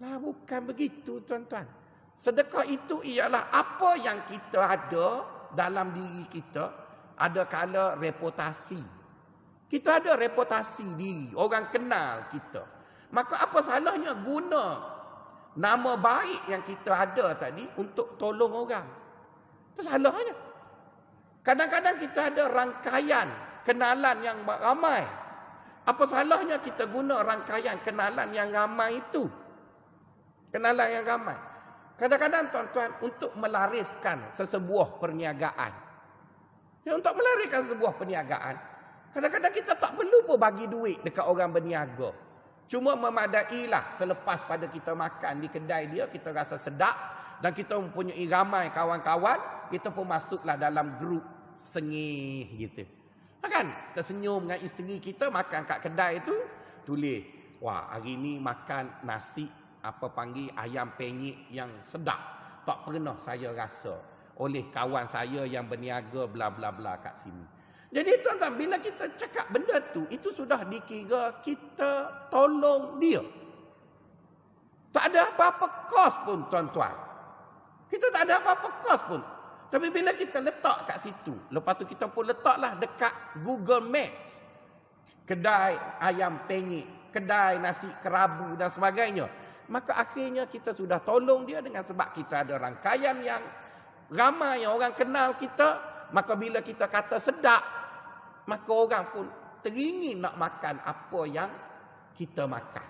Lah bukan begitu tuan-tuan. Sedekah itu ialah apa yang kita ada dalam diri kita. Ada kala reputasi. Kita ada reputasi diri. Orang kenal kita. Maka apa salahnya guna nama baik yang kita ada tadi untuk tolong orang. Apa salahnya? Kadang-kadang kita ada rangkaian kenalan yang ramai. Apa salahnya kita guna rangkaian kenalan yang ramai itu? Kenalan yang ramai. Kadang-kadang tuan-tuan untuk melariskan sesebuah perniagaan. Ya, untuk melarikan sebuah perniagaan. Kadang-kadang kita tak perlu pun bagi duit dekat orang berniaga. Cuma memadailah selepas pada kita makan di kedai dia, kita rasa sedap. Dan kita mempunyai ramai kawan-kawan, kita pun masuklah dalam grup sengih gitu. Kan? Kita senyum dengan isteri kita, makan kat kedai tu, tulis. Wah, hari ni makan nasi, apa panggil, ayam penyet yang sedap. Tak pernah saya rasa oleh kawan saya yang berniaga bla bla bla kat sini. Jadi tuan-tuan, bila kita cakap benda tu, itu sudah dikira kita tolong dia. Tak ada apa-apa kos pun tuan-tuan. Kita tak ada apa-apa kos pun. Tapi bila kita letak kat situ, lepas tu kita pun letaklah dekat Google Maps. Kedai ayam penyet, kedai nasi kerabu dan sebagainya. Maka akhirnya kita sudah tolong dia dengan sebab kita ada rangkaian yang ramai yang orang kenal kita, maka bila kita kata sedap, maka orang pun teringin nak makan apa yang kita makan.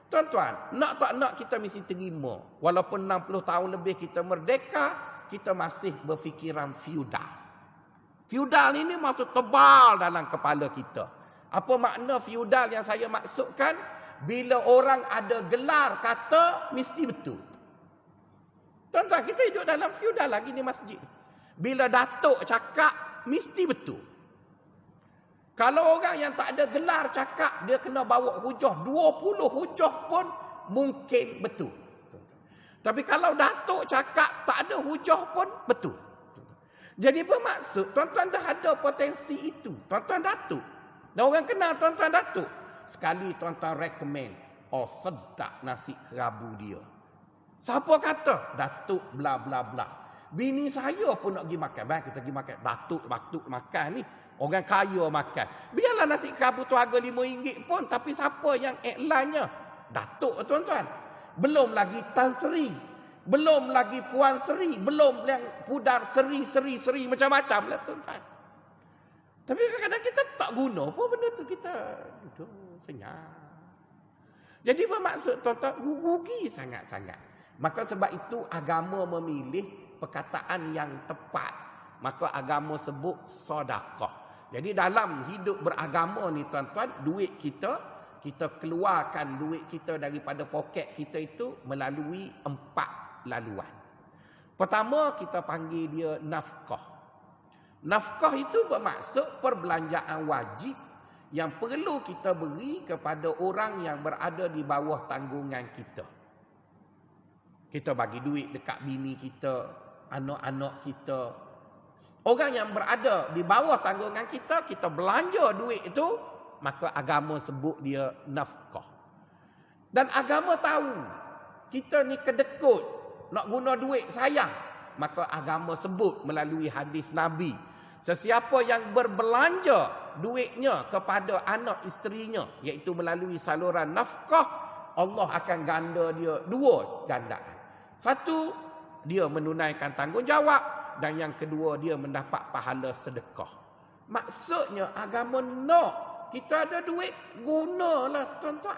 Tuan-tuan, nak tak nak kita mesti terima. Walaupun 60 tahun lebih kita merdeka, kita masih berfikiran feudal. Feudal ini maksud tebal dalam kepala kita. Apa makna feudal yang saya maksudkan? Bila orang ada gelar kata, mesti betul. Tuan-tuan, kita hidup dalam feudal lagi ni masjid. Bila datuk cakap, mesti betul. Kalau orang yang tak ada gelar cakap, dia kena bawa hujah. 20 hujah pun mungkin betul. Tapi kalau datuk cakap, tak ada hujah pun betul. Jadi bermaksud, tuan-tuan dah ada potensi itu. Tuan-tuan datuk. Dan orang kenal tuan-tuan datuk. Sekali tuan-tuan recommend, oh sedap nasi kerabu dia. Siapa kata? Datuk bla bla bla. Bini saya pun nak pergi makan. Baik, kita pergi makan. Datuk makan ni. Orang kaya makan. Biarlah nasi kerabu tu harga RM5 pun. Tapi siapa yang iklannya? Datuk tuan-tuan. Belum lagi Tan Sri. Belum lagi Puan Sri. Belum yang pudar Sri macam-macam lah tuan-tuan. Tapi kadang-kadang kita tak guna pun benda tu. Kita duduk senyap. Jadi bermaksud tuan-tuan rugi sangat-sangat. Maka sebab itu agama memilih perkataan yang tepat. Maka agama sebut sedekah. Jadi dalam hidup beragama ni tuan-tuan, duit kita keluarkan duit kita daripada poket kita itu melalui 4 laluan. Pertama, kita panggil dia nafkah. Nafkah itu bermaksud perbelanjaan wajib yang perlu kita beri kepada orang yang berada di bawah tanggungan kita. Kita bagi duit dekat bini kita, anak-anak kita. Orang yang berada di bawah tanggungan kita, kita belanja duit itu, maka agama sebut dia nafkah. Dan agama tahu, kita ni kedekut, nak guna duit sayang. Maka agama sebut melalui hadis Nabi, sesiapa yang berbelanja duitnya kepada anak isterinya, iaitu melalui saluran nafkah, Allah akan ganda dia 2 gandaan. Satu, dia menunaikan tanggungjawab. Dan yang kedua, dia mendapat pahala sedekah. Maksudnya agama nak kita ada duit, gunalah tuan-tuan.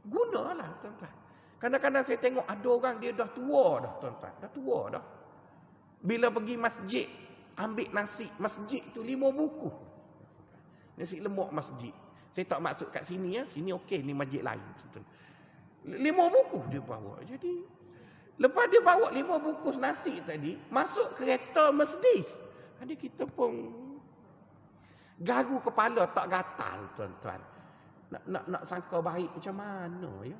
Gunalah tuan-tuan. Kadang-kadang saya tengok ada orang dia dah tua dah tuan-tuan. Dah tua dah. Bila pergi masjid, ambil nasi masjid tu 5 buku. Nasi lemak masjid. Saya tak maksud kat sini ya. Sini okey, ni masjid lain. 5 buku dia bawa. Jadi lepas dia bawa 5 bungkus nasi tadi, masuk kereta Mercedes. Jadi kita pun garu kepala tak gatal tuan-tuan. Nak sangka baik macam mana ya?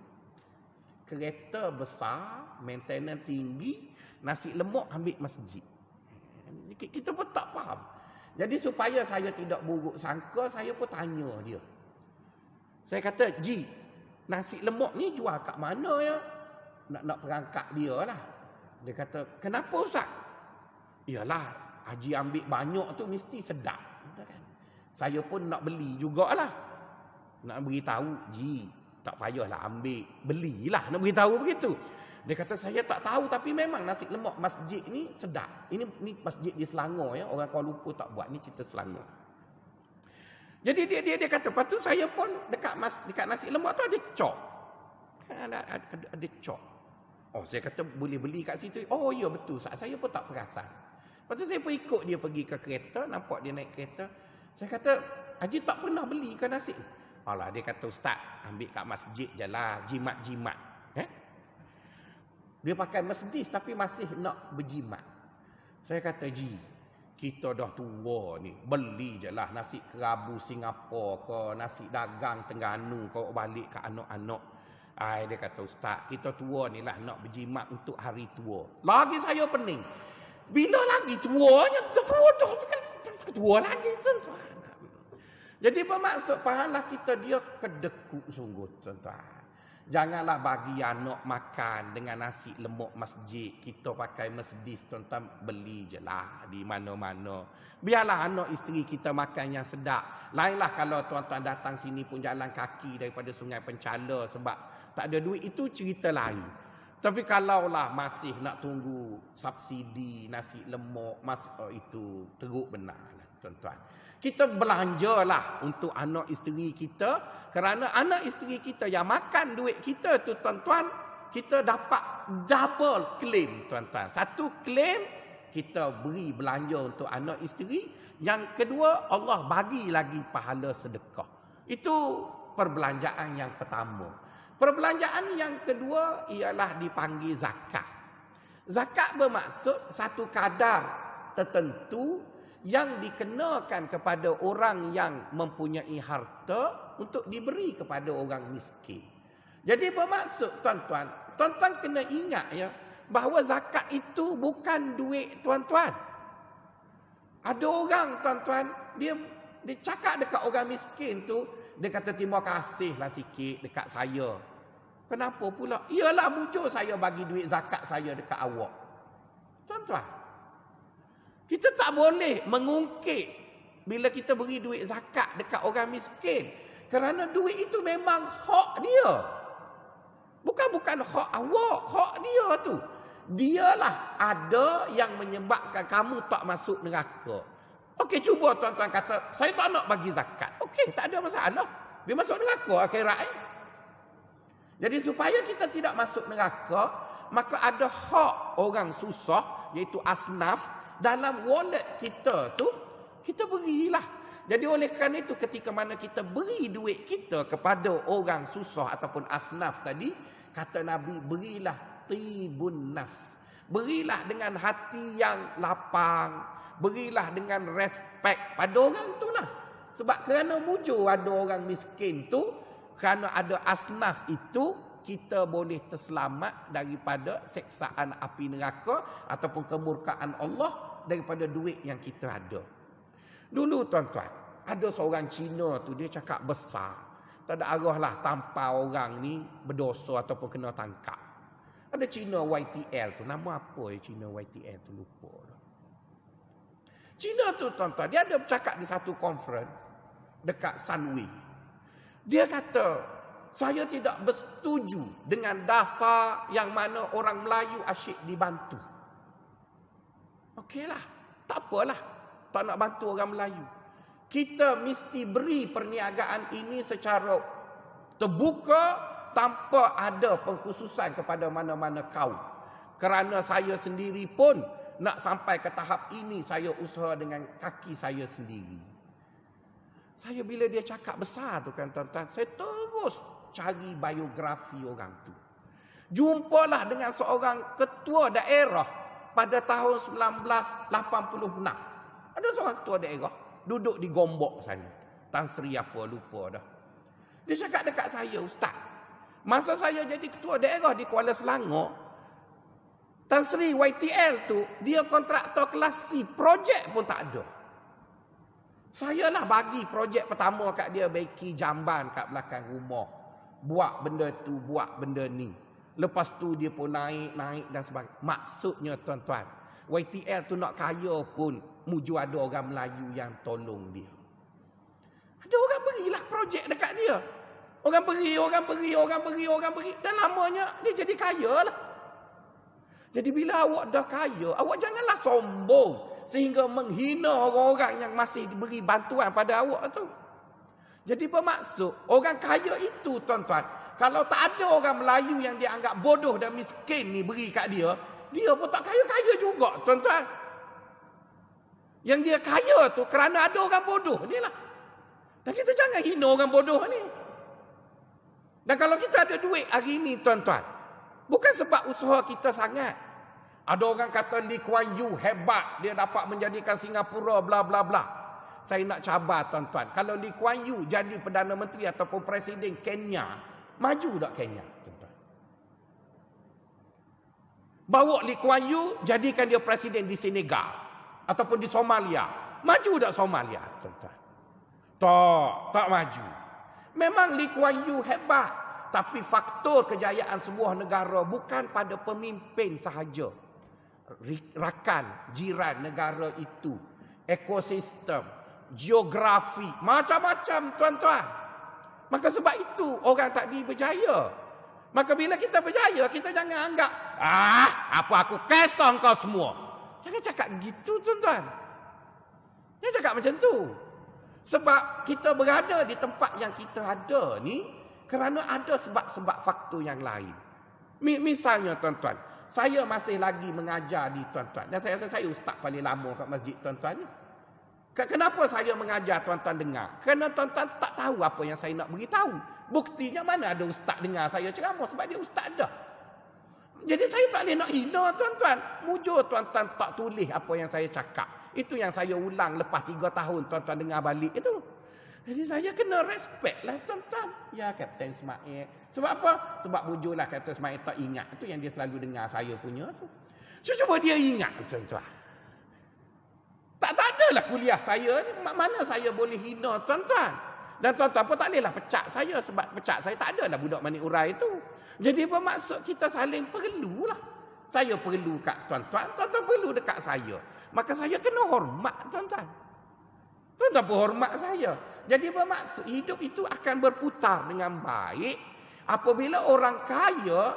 Kereta besar, maintenance tinggi, nasi lemak ambil masjid. Kita pun tak faham. Jadi supaya saya tidak buruk sangka, saya pun tanya dia. Saya kata, Ji, nasi lemak ni jual kat mana ya? Nak perangkat dia lah. Dia kata, kenapa Ustaz? Yalah, Haji ambil banyak tu mesti sedap. Saya pun nak beli jugalah. Nak beritahu, Ji, tak payahlah ambil. Belilah, nak beritahu begitu. Dia kata, saya tak tahu tapi memang nasi lemak masjid ni sedap. Ini masjid di Selangor ya. Orang Kuala Lumpur tak buat, ni cerita Selangor. Jadi dia kata, lepas tu saya pun dekat nasi lemak tu ada cok. Ada cok. Oh, saya kata boleh beli kat situ. Oh, ya betul. Saya pun tak perasan. Lepas tu saya pun ikut dia pergi ke kereta. Nampak dia naik kereta. Saya kata, Haji tak pernah beli ke nasi? Alah, dia kata, Ustaz, ambil kat masjid je lah. Jimat-jimat. Dia pakai Mercedes tapi masih nak berjimat. Saya kata, Ji, kita dah tua ni. Beli je lah nasi kerabu Singapura ke, nasi dagang Terengganu ke, balik ke anak-anak. Dia kata, Ustaz, kita tua ni lah nak berjimat untuk hari tua. Lagi saya pening. Bila lagi tuanya? Tua lagi. Tuan-tuan. Jadi bermaksud, fahamlah kita dia kedekut sungguh tuan-tuan. Janganlah bagi anak makan dengan nasi lemak masjid. Kita pakai Mercedes tuan-tuan, beli je lah di mana-mana. Biarlah anak isteri kita makan yang sedap. Lainlah kalau tuan-tuan datang sini pun jalan kaki daripada Sungai Penchala sebab tak ada duit, itu cerita lain. Tapi kalaulah masih nak tunggu subsidi nasi lemak, itu teruk benar tuan-tuan. Kita belanjalah untuk anak isteri kita, kerana anak isteri kita yang makan duit kita tu tuan-tuan, kita dapat double claim tuan-tuan. Satu claim, kita beri belanja untuk anak isteri. Yang kedua, Allah bagi lagi pahala sedekah. Itu perbelanjaan yang pertama. Perbelanjaan yang kedua ialah dipanggil zakat. Zakat bermaksud satu kadar tertentu yang dikenakan kepada orang yang mempunyai harta untuk diberi kepada orang miskin. Jadi bermaksud tuan-tuan kena ingat ya, bahawa zakat itu bukan duit tuan-tuan. Ada orang tuan-tuan, dia cakap dekat orang miskin tu, dia kata terima kasihlah sikit dekat saya. Kenapa pula? Ialah bujur saya bagi duit zakat saya dekat awak. Tuan-tuan, kita tak boleh mengungkit bila kita beri duit zakat dekat orang miskin. Kerana duit itu memang hak dia. Bukan hak awak, hak dia tu. Dialah ada yang menyebabkan kamu tak masuk neraka. Okey, cuba tuan-tuan kata, saya tak nak bagi zakat. Okey, tak ada masalah. Dia masuk neraka akhirat. Jadi supaya kita tidak masuk neraka, maka ada hak orang susah, iaitu asnaf, dalam wallet kita tu, kita berilah. Jadi oleh kerana itu, ketika mana kita beri duit kita kepada orang susah ataupun asnaf tadi, kata Nabi, berilah tibun nafs. Berilah dengan hati yang lapang. Berilah dengan respect pada orang tu lah. Sebab kerana mujur ada orang miskin tu, kerana ada asnaf itu, kita boleh terselamat daripada seksaan api neraka ataupun kemurkaan Allah daripada duit yang kita ada. Dulu tuan-tuan, ada seorang Cina tu, dia cakap besar. Tak ada arah lah tanpa orang ni berdosa ataupun kena tangkap. Ada Cina YTL tu. Nama apa ya Cina YTL tu? Lupa dah. Cina tu tuan-tuan, dia ada bercakap di satu conference dekat Sunway. Dia kata, saya tidak bersetuju dengan dasar yang mana orang Melayu asyik dibantu. Okeylah, tak apalah. Tak nak bantu orang Melayu. Kita mesti beri perniagaan ini secara terbuka tanpa ada pengkhususan kepada mana-mana kaum. Kerana saya sendiri pun nak sampai ke tahap ini, saya usaha dengan kaki saya sendiri. Saya bila dia cakap besar tu kan tuan-tuan, saya terus cari biografi orang tu. Jumpalah dengan seorang ketua daerah pada tahun 1986. Ada seorang ketua daerah duduk di Gombok sana. Tan Sri apa lupa dah. Dia cakap dekat saya, Ustaz, masa saya jadi ketua daerah di Kuala Selangor, Tan Sri YTL tu, dia kontraktor kelas C, projek pun tak ada. Saya lah bagi projek pertama kat dia, baiki jamban kat belakang rumah. Buat benda tu, buat benda ni. Lepas tu dia pun naik dan sebagainya. Maksudnya tuan-tuan, YTL tu nak kaya pun, mujur ada orang Melayu yang tolong dia. Ada orang berilah projek dekat dia. Orang beri. Dan lamanya dia jadi kaya lah. Jadi bila awak dah kaya, awak janganlah sombong sehingga menghina orang-orang yang masih beri bantuan pada awak tu. Jadi bermaksud, orang kaya itu tuan-tuan, kalau tak ada orang Melayu yang dia anggap bodoh dan miskin ni beri kat dia, dia pun tak kaya-kaya juga tuan-tuan. Yang dia kaya tu kerana ada orang bodoh ni lah. Dan kita jangan hina orang bodoh ni. Dan kalau kita ada duit hari ni tuan-tuan, bukan sebab usaha kita sangat. Ada orang kata Lee Kuan Yew hebat, dia dapat menjadikan Singapura bla bla bla. Saya nak cabar tuan-tuan, kalau Lee Kuan Yew jadi Perdana Menteri ataupun Presiden Kenya, maju tak Kenya tuan-tuan? Bawa Lee Kuan Yew jadikan dia Presiden di Senegal ataupun di Somalia, maju tak Somalia tuan-tuan? Tak maju. Memang Lee Kuan Yew hebat, tapi faktor kejayaan sebuah negara bukan pada pemimpin sahaja. Rakan, jiran negara itu, ekosistem, geografi, macam-macam tuan-tuan. Maka sebab itu orang tadi berjaya. Maka bila kita berjaya, kita jangan anggap, apa aku kesong kau semua. Jangan cakap gitu tuan-tuan. Jangan cakap macam tu. Sebab kita berada di tempat yang kita ada ni kerana ada sebab-sebab faktor yang lain. Misalnya tuan-tuan, Saya masih lagi mengajar di tuan-tuan. Dan saya rasa saya ustaz paling lama kat masjid tuan-tuan ni. Kenapa saya mengajar tuan-tuan dengar? Kerana tuan-tuan tak tahu apa yang saya nak beritahu. Buktinya mana ada ustaz dengar saya ceramah sebab dia ustaz dah. Jadi saya tak boleh nak hina tuan-tuan. Mujur tuan-tuan tak tulis apa yang saya cakap. Itu yang saya ulang lepas 3 tahun tuan-tuan dengar balik itu. Jadi saya kena respect lah tuan-tuan. Ya Kapten Ismail. Sebab apa? Sebab bujurlah Kapten Ismail tak ingat. Itu yang dia selalu dengar saya punya tu. Cuba dia ingat tuan-tuan. Tak adalah kuliah saya ni. Mana saya boleh hina tuan-tuan. Dan tuan-tuan pun tak bolehlah pecat saya. Sebab pecat saya tak adalah budak Manik Urai tu. Jadi bermaksud kita saling perlulah. Saya perlu kat tuan-tuan. Tuan-tuan perlu dekat saya. Maka saya kena hormat tuan-tuan. Tuan-tuan pun hormat saya. Jadi bermaksud hidup itu akan berputar dengan baik. Apabila orang kaya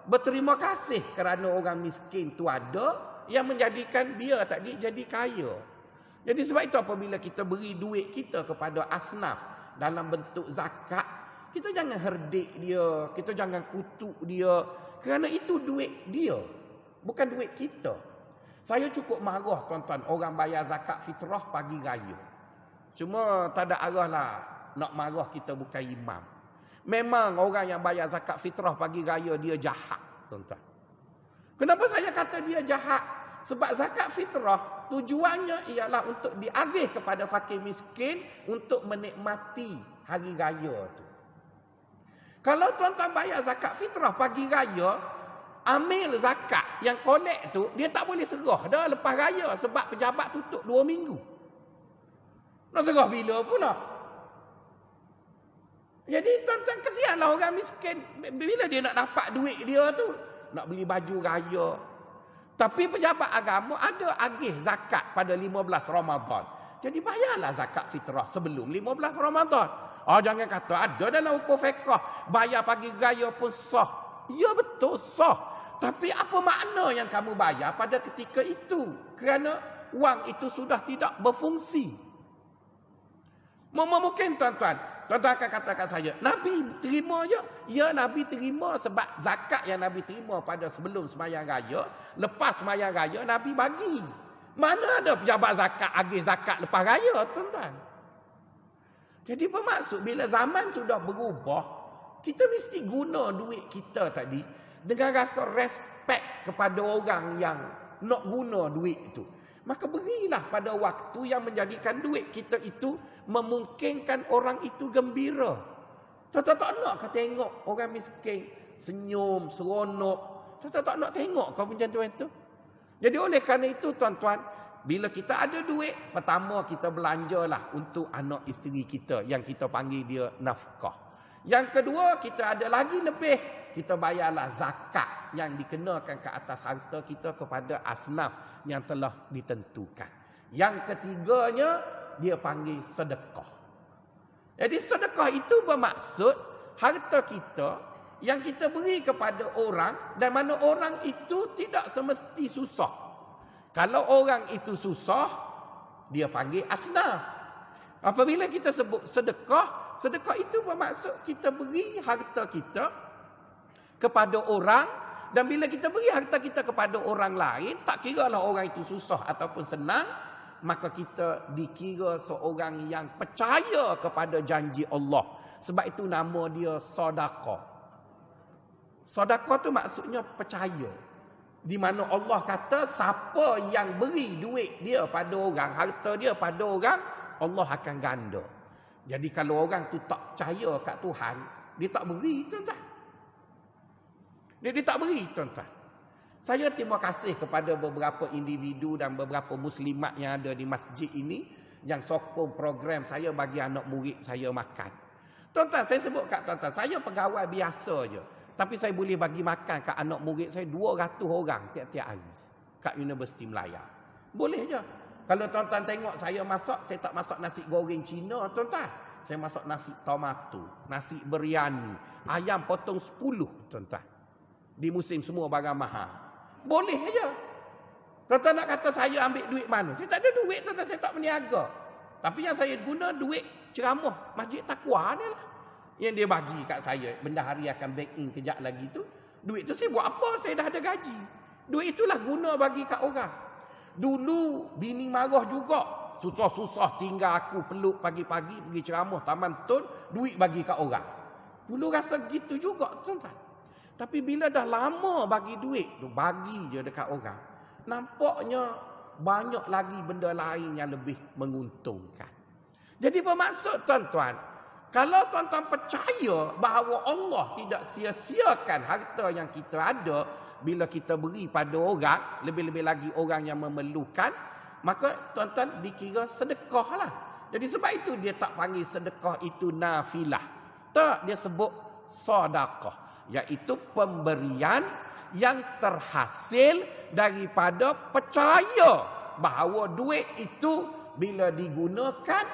berterima kasih kerana orang miskin tu ada. Yang menjadikan dia tadi jadi kaya. Jadi sebab itu apabila kita beri duit kita kepada asnaf dalam bentuk zakat, kita jangan herdik dia, kita jangan kutuk dia. Kerana itu duit dia, bukan duit kita. Saya cukup marah tuan-tuan, orang bayar zakat fitrah pagi raya. Cuma tak ada arah lah nak marah kita bukan imam. Memang orang yang bayar zakat fitrah pagi raya dia jahat tuan-tuan. Kenapa saya kata dia jahat? Sebab zakat fitrah tujuannya ialah untuk diagih kepada fakir miskin untuk menikmati hari raya tu. Kalau tuan-tuan bayar zakat fitrah pagi raya, amil zakat yang kolek tu dia tak boleh serah dah lepas raya sebab pejabat tutup 2 minggu. Nak serah bila pula? Jadi tuan-tuan kesianlah orang miskin bila dia nak dapat duit dia tu. Nak beli baju raya. Tapi pejabat agama ada agih zakat pada 15 Ramadan. Jadi bayarlah zakat fitrah sebelum 15 Ramadan. Jangan kata ada dalam hukum fiqh. Bayar pagi raya pun sah. Ya betul sah. Tapi apa makna yang kamu bayar pada ketika itu? Kerana wang itu sudah tidak berfungsi. Mungkin tuan-tuan akan katakan saya, Nabi terima je. Ya, Nabi terima sebab zakat yang Nabi terima pada sebelum sembahyang raya, lepas sembahyang raya Nabi bagi. Mana ada pejabat zakat agih zakat lepas raya, tuan-tuan? Jadi bermaksud bila zaman sudah berubah, kita mesti guna duit kita tadi dengan rasa respect kepada orang yang nak guna duit itu. Maka berilah pada waktu yang menjadikan duit kita itu memungkinkan orang itu gembira. Tuan-tuan tak nak kau tengok orang miskin senyum, seronok. Tuan-tuan tak nak tengok kau macam tu. Jadi oleh kerana itu tuan-tuan, bila kita ada duit, pertama kita belanjalah untuk anak isteri kita yang kita panggil dia nafkah. Yang kedua, kita ada lagi lebih, kita bayarlah zakat yang dikenakan ke atas harta kita kepada asnaf yang telah ditentukan. Yang ketiganya, dia panggil sedekah. Jadi sedekah itu bermaksud harta kita yang kita beri kepada orang dan mana orang itu tidak semesti susah. Kalau orang itu susah, dia panggil asnaf. Apabila kita sebut sedekah, sedekah itu bermaksud kita beri harta kita kepada orang. Dan bila kita beri harta kita kepada orang lain, tak kira lah orang itu susah ataupun senang, maka kita dikira seorang yang percaya kepada janji Allah. Sebab itu nama dia sedekah. Sedekah tu maksudnya percaya. Di mana Allah kata siapa yang beri duit dia pada orang, harta dia pada orang, Allah akan ganda. Jadi kalau orang tu tak percaya kat Tuhan, dia tak beri tuan-tuan. Dia tak beri tuan-tuan. Saya terima kasih kepada beberapa individu dan beberapa muslimat yang ada di masjid ini yang sokong program saya bagi anak murid saya makan. Tuan-tuan, saya sebut kat tuan-tuan, saya pegawai biasa je. Tapi saya boleh bagi makan kat anak murid saya 200 orang tiap-tiap hari kat Universiti Melaya. Boleh je. Kalau tuan-tuan tengok saya masak, saya tak masak nasi goreng Cina tuan-tuan. Saya masak nasi tomato, nasi biryani, ayam potong 10 tuan-tuan. Di musim semua barang mahal. Boleh aja. Tuan-tuan nak kata saya ambil duit mana? Saya tak ada duit tuan-tuan, saya tak berniaga. Tapi yang saya guna duit ceramah Masjid Taqwa ni lah. Yang dia bagi kat saya. Benda hari akan back in kejap lagi tu. Duit tu saya buat apa? Saya dah ada gaji. Duit itulah guna bagi kat orang. Dulu bini marah juga. Susah-susah tinggal aku peluk pagi-pagi pergi ceramah Taman Tun, duit bagi kat orang. Dulu rasa gitu juga, tuan-tuan. Tapi bila dah lama bagi duit tu, bagi je dekat orang, nampaknya banyak lagi benda lain yang lebih menguntungkan. Jadi bermaksud tuan-tuan, kalau tuan-tuan percaya bahawa Allah tidak sia-siakan harta yang kita ada bila kita beri pada orang, lebih-lebih lagi orang yang memerlukan, maka tuan-tuan dikira sedekah lah. Jadi sebab itu dia tak panggil sedekah itu nafilah. Tak, dia sebut sedekah, iaitu pemberian yang terhasil daripada percaya bahawa duit itu bila digunakan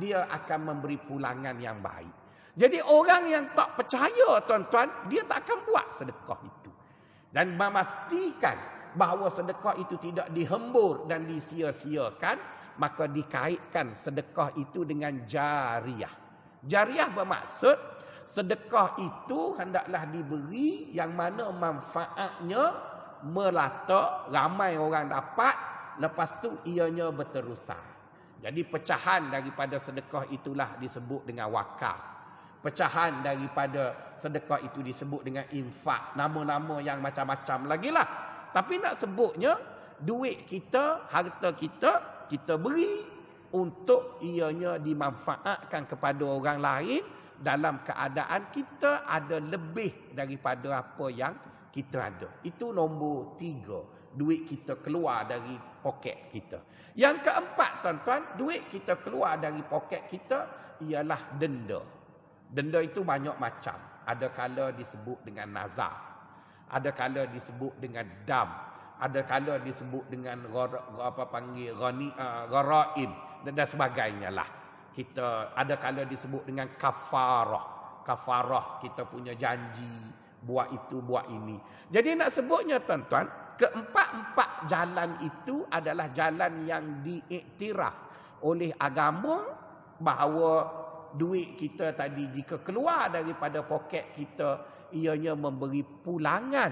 dia akan memberi pulangan yang baik. Jadi orang yang tak percaya tuan-tuan, dia tak akan buat sedekah itu. Dan memastikan bahawa sedekah itu tidak dihembur dan disia-siakan, maka dikaitkan sedekah itu dengan jariah. Jariah bermaksud sedekah itu hendaklah diberi yang mana manfaatnya melata, ramai orang dapat, lepas tu ianya berterusan. Jadi pecahan daripada sedekah itulah disebut dengan wakaf. Pecahan daripada sedekah itu disebut dengan infak. Nama-nama yang macam-macam lagi lah. Tapi nak sebutnya, duit kita, harta kita, kita beri untuk ianya dimanfaatkan kepada orang lain dalam keadaan kita ada lebih daripada apa yang kita ada. Itu nombor 3. Duit kita keluar dari poket kita. Yang keempat tuan-tuan, duit kita keluar dari poket kita ialah denda. Denda itu banyak macam. Ada kala disebut dengan nazar. Ada kala disebut dengan dam. Ada kala disebut dengan gharaim dan sebagainya lah. Kita ada kala disebut dengan kafarah. Kafarah kita punya janji buat itu buat ini. Jadi nak sebutnya tuan-tuan, keempat-empat jalan itu adalah jalan yang diiktiraf oleh agama bahawa duit kita tadi jika keluar daripada poket kita, ianya memberi pulangan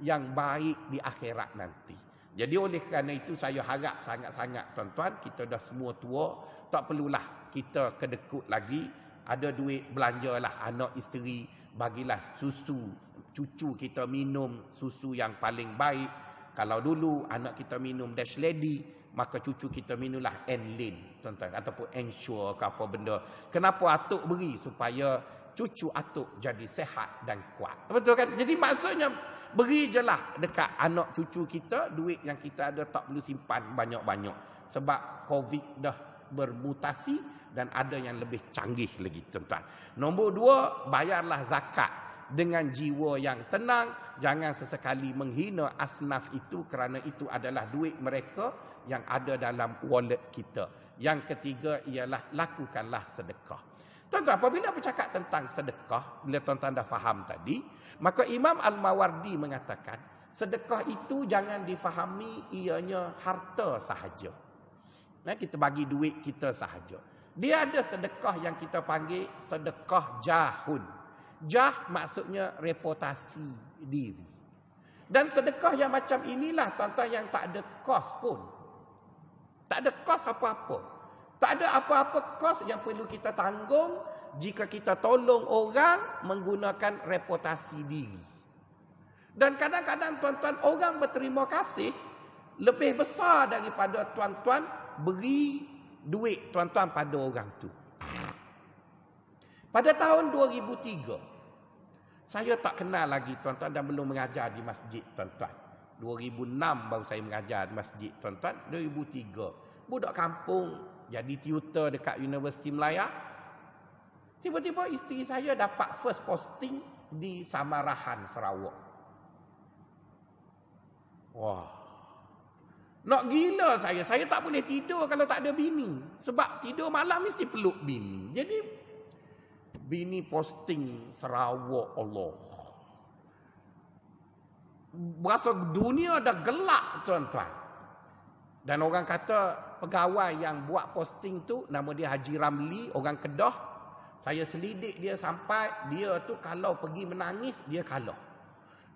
yang baik di akhirat nanti. Jadi oleh kerana itu saya harap sangat-sangat tuan-tuan, kita dah semua tua, tak perlulah kita kedekut lagi. Ada duit belanjalah anak isteri, bagilah susu, cucu kita minum susu yang paling baik. Kalau dulu anak kita minum Dash Lady, maka cucu kita minumlah Enlin, tuan-tuan, ataupun Ensure ke apa benda. Kenapa atuk beri? Supaya cucu atuk jadi sehat dan kuat. Betul kan? Jadi maksudnya beri je lah dekat anak cucu kita duit yang kita ada, tak perlu simpan banyak-banyak. Sebab COVID dah bermutasi dan ada yang lebih canggih lagi, tuan-tuan. Nombor 2, bayarlah zakat dengan jiwa yang tenang. Jangan sesekali menghina asnaf itu kerana itu adalah duit mereka yang ada dalam wallet kita. Yang ketiga ialah lakukanlah sedekah. Tuan-tuan, apabila bercakap tentang sedekah, bila tuan-tuan dah faham tadi, maka Imam Al-Mawardi mengatakan, sedekah itu jangan difahami ianya harta sahaja. Kita bagi duit kita sahaja. Dia ada sedekah yang kita panggil sedekah jahun. Jah maksudnya reputasi diri. Dan sedekah yang macam inilah tuan-tuan yang tak ada kos pun. Tak ada kos apa-apa. Tak ada apa-apa kos yang perlu kita tanggung jika kita tolong orang menggunakan reputasi diri. Dan kadang-kadang tuan-tuan, orang berterima kasih lebih besar daripada tuan-tuan beri duit tuan-tuan pada orang tu. Pada tahun 2003, saya tak kenal lagi tuan-tuan dan belum mengajar di masjid tuan-tuan. 2006 baru saya mengajar di masjid tuan-tuan. 2003, budak kampung jadi tutor dekat Universiti Melaya. Tiba-tiba isteri saya dapat first posting di Samarahan, Sarawak. Wah, nak gila saya. Saya tak boleh tidur kalau tak ada bini. Sebab tidur malam mesti peluk bini. Jadi bini posting Sarawak, Allah. Berasa dunia dah gelap tuan-tuan. Dan orang kata pegawai yang buat posting tu, nama dia Haji Ramli, orang Kedah. Saya selidik dia sampai dia tu kalau pergi menangis, dia kalah.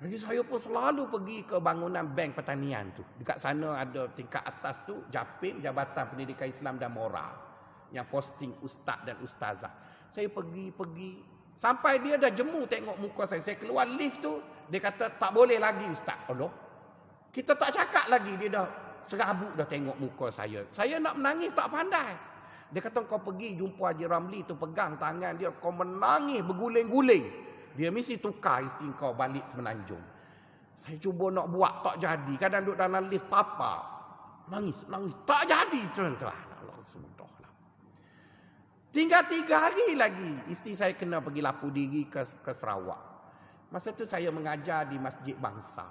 Jadi saya pun selalu pergi ke bangunan bank pertanian tu. Dekat sana ada tingkat atas tu JAPIM, Jabatan Pendidikan Islam dan Moral, yang posting ustaz dan ustazah. Saya pergi sampai dia dah jemu tengok muka saya. Saya keluar lift tu, dia kata tak boleh lagi ustaz. Allah. Kita tak cakap lagi, dia dah serabut dah tengok muka saya. Saya nak menangis tak pandai. Dia kata kau pergi jumpa Haji Ramli tu, pegang tangan dia, kau menangis berguling-guling. Dia mesti tukar isteri kau balik Semenanjung. Saya cuba nak buat, tak jadi. Kadang duduk dalam lift tapak. Nangis. Tak jadi, tuan-tuan. Allah sudahlah. Tinggal 3 hari lagi, isteri saya kena pergi lapu diri ke Sarawak. Masa tu saya mengajar di Masjid Bangsa.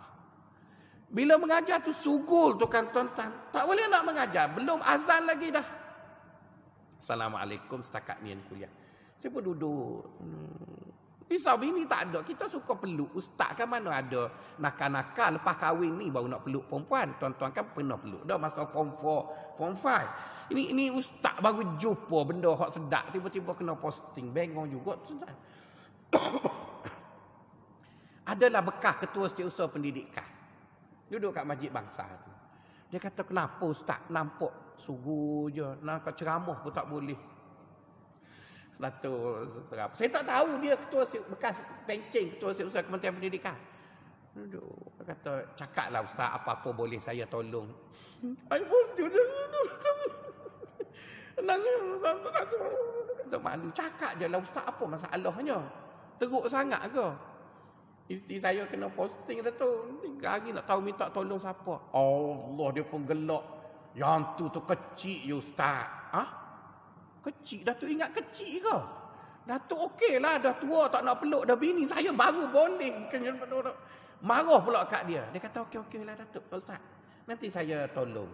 Bila mengajar tu sugul tu kan tuan-tuan. Tak boleh nak mengajar. Belum azan lagi dah. Assalamualaikum, setakat ni yang kuliah. Saya pun duduk. Risau bini tak ada. Kita suka peluk. Ustaz kan mana ada nakal-nakal. Lepas kahwin ni baru nak peluk perempuan. Tuan-tuan kan pernah peluk. Dah masa form 4, form 5. Ini ustaz baru jumpa benda hak sedap. Tiba-tiba kena posting. Bengong juga. Adalah bekas ketua setiausaha pendidikan. Duduk kat Masjid Bangsa tu. Dia kata, kenapa ustaz nampak sugu je. Nak ceramah pun tak boleh. Datuk serap. Saya tak tahu dia ketua bekas pencing ketua setiausaha Kementerian Pendidikan. Aduh, dia kata, cakaplah ustaz, apa-apa boleh saya tolong. Saya pun tak malu, cakap je lah ustaz, apa masalahnya? Teruk sangat ke? Isteri saya kena posting dah tu. 3 hari nak tahu minta tolong siapa. Allah, dia pun gelak. Yang tu kecil je ustaz. Kecil, Datuk ingat kecil ke? Datuk okey lah, dah tua tak nak peluk dah bini saya baru boleh. Marah pula kat dia. Dia kata okey lah Datuk, ustaz. Nanti saya tolong.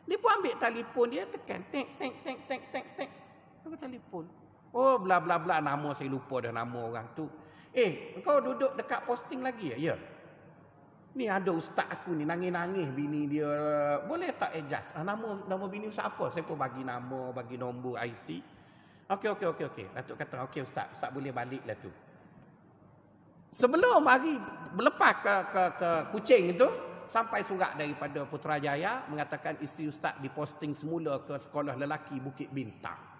Dia pun ambil telefon dia, tekan tek. Apa telefon? Oh bla bla bla, nama saya lupa dah nama orang tu. Engkau duduk dekat posting lagi ya? Ya. Ni ada ustaz aku ni nangis-nangis bini dia. Boleh tak adjust? Nama bini ustaz apa? Saya pun bagi nama, bagi nombor IC. Okey. Datuk kata, okey ustaz boleh balik lah tu. Sebelum hari berlepas ke Kuching itu, sampai surat daripada Putrajaya mengatakan isteri ustaz diposting semula ke sekolah lelaki Bukit Bintang.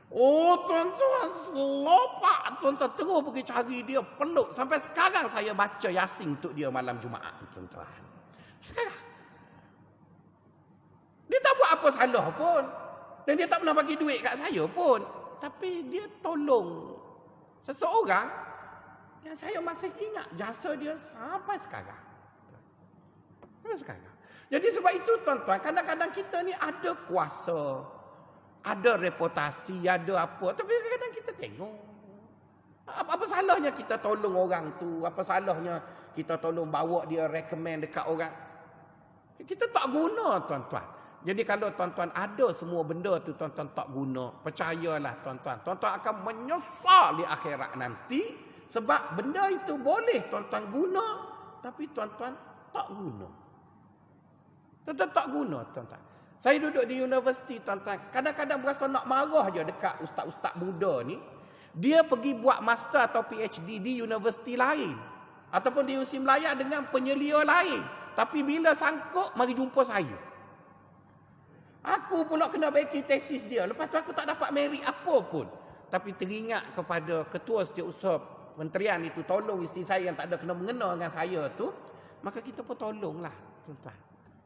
Oh tuan-tuan, selopak tuan-tuan terus pergi cari dia, peluk. Sampai sekarang saya baca Yasin untuk dia malam Jumaat, tuan-tuan. Sekarang. Dia tak buat apa salah pun. Dan dia tak pernah bagi duit kat saya pun. Tapi dia tolong seseorang yang saya masih ingat jasa dia sampai sekarang. Sampai sekarang. Jadi sebab itu tuan-tuan, kadang-kadang kita ni ada kuasa, ada reputasi, ada apa. Tapi kadang-kadang kita tengok. Apa salahnya kita tolong orang tu? Apa salahnya kita tolong bawa dia recommend dekat orang? Kita tak guna tuan-tuan. Jadi kalau tuan-tuan ada semua benda tu tuan-tuan tak guna, percayalah tuan-tuan. Tuan-tuan akan menyesal di akhirat nanti. Sebab benda itu boleh tuan-tuan guna. Tapi tuan-tuan tak guna. Tuan-tuan tak guna tuan-tuan. Saya duduk di universiti tuan-tuan. Kadang-kadang berasa nak marah je dekat ustaz-ustaz muda ni. Dia pergi buat master atau PhD di universiti lain. Ataupun di Universiti Melayu dengan penyelia lain. Tapi bila sangkut, mari jumpa saya. Aku pula kena baiki tesis dia. Lepas tu aku tak dapat merit apa pun. Tapi teringat kepada ketua setiausaha kementerian itu. Tolong isteri saya yang tak ada kena mengena dengan saya tu. Maka kita pun tolonglah tuan-tuan.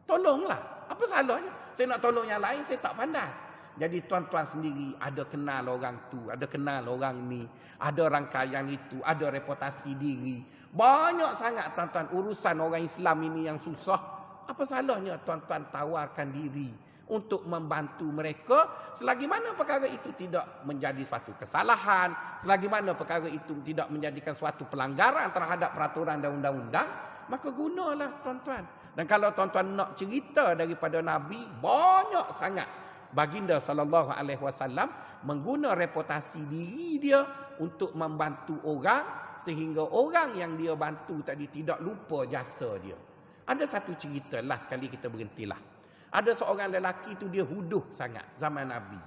Tolonglah. Apa salahnya? Saya nak tolong yang lain, saya tak pandai. Jadi tuan-tuan sendiri ada kenal orang tu, ada kenal orang ni, ada rangkaian itu, ada reputasi diri. Banyak sangat tuan-tuan urusan orang Islam ini yang susah. Apa salahnya tuan-tuan tawarkan diri untuk membantu mereka selagi mana perkara itu tidak menjadi suatu kesalahan, selagi mana perkara itu tidak menjadikan suatu pelanggaran terhadap peraturan dan undang-undang, maka gunalah tuan-tuan. Dan kalau tuan-tuan nak cerita daripada Nabi, banyak sangat baginda sallallahu alaihi wasallam mengguna reputasi diri dia untuk membantu orang sehingga orang yang dia bantu tadi tidak lupa jasa dia. Ada satu cerita, last kali kita berhentilah. Ada seorang lelaki tu dia huduh sangat zaman Nabi.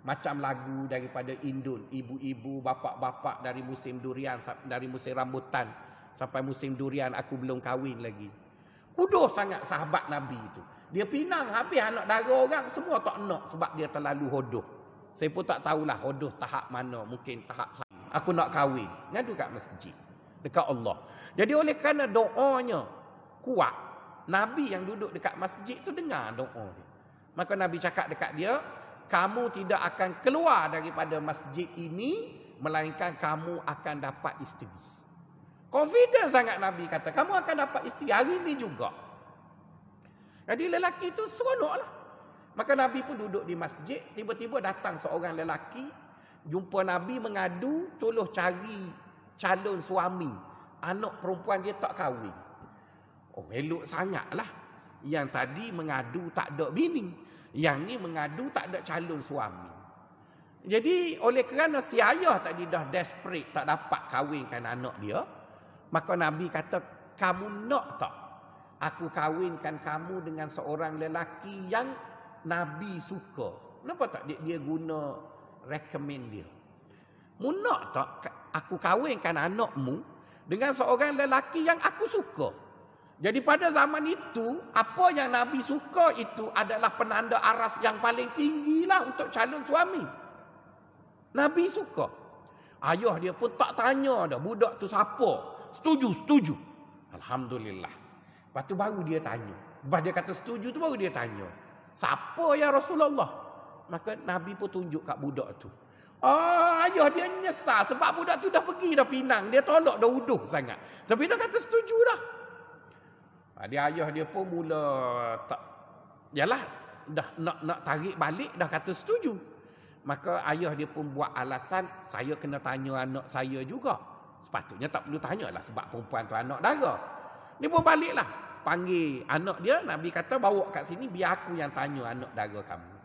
Macam lagu daripada Indun, ibu-ibu, bapa-bapa dari musim durian, dari musim rambutan. Sampai musim durian aku belum kahwin lagi. Huduh sangat sahabat Nabi itu. Dia pinang habis anak dara orang semua tak nak sebab dia terlalu hodoh. Saya pun tak tahulah hodoh tahap mana. Mungkin tahap saya. Aku nak kahwin. Ngadu kat masjid. Dekat Allah. Jadi oleh kerana doanya kuat. Nabi yang duduk dekat masjid tu dengar doa dia. Maka Nabi cakap dekat dia, kamu tidak akan keluar daripada masjid ini melainkan kamu akan dapat isteri. Confident sangat Nabi kata, kamu akan dapat isteri hari ini juga. Jadi lelaki itu seronoklah. Maka Nabi pun duduk di masjid, tiba-tiba datang seorang lelaki, jumpa Nabi mengadu, tolong cari calon suami. Anak perempuan dia tak kahwin. Oh, elok sangatlah. Yang tadi mengadu tak ada bini. Yang ni mengadu tak ada calon suami. Jadi oleh kerana si ayah tadi dah desperate tak dapat kahwinkan anak dia, maka Nabi kata, kamu nak tak aku kahwinkan kamu dengan seorang lelaki yang Nabi suka? Kenapa tak dia guna recommend dia? Mu nak tak aku kahwinkan anakmu dengan seorang lelaki yang aku suka? Jadi pada zaman itu, apa yang Nabi suka itu adalah penanda aras yang paling tinggilah untuk calon suami. Nabi suka. Ayah dia pun tak tanya dah, budak tu siapa? Setuju. Alhamdulillah. Lepas tu baru dia tanya. Lepas dia kata setuju tu baru dia tanya. Siapa ya Rasulullah? Maka Nabi pun tunjuk kat budak tu. Ayah dia nyesal sebab budak tu dah pergi dah pinang. Dia tolak dah uduh sangat. Tapi dia kata setuju dah. Dia ayah dia pun mula tak, yalah, dah nak tarik balik, dah kata setuju. Maka ayah dia pun buat alasan, saya kena tanya anak saya juga. Sepatutnya tak perlu tanyalah sebab perempuan tu anak dara. Dia pun baliklah, panggil anak dia, Nabi kata bawa kat sini biar aku yang tanya anak dara kamu.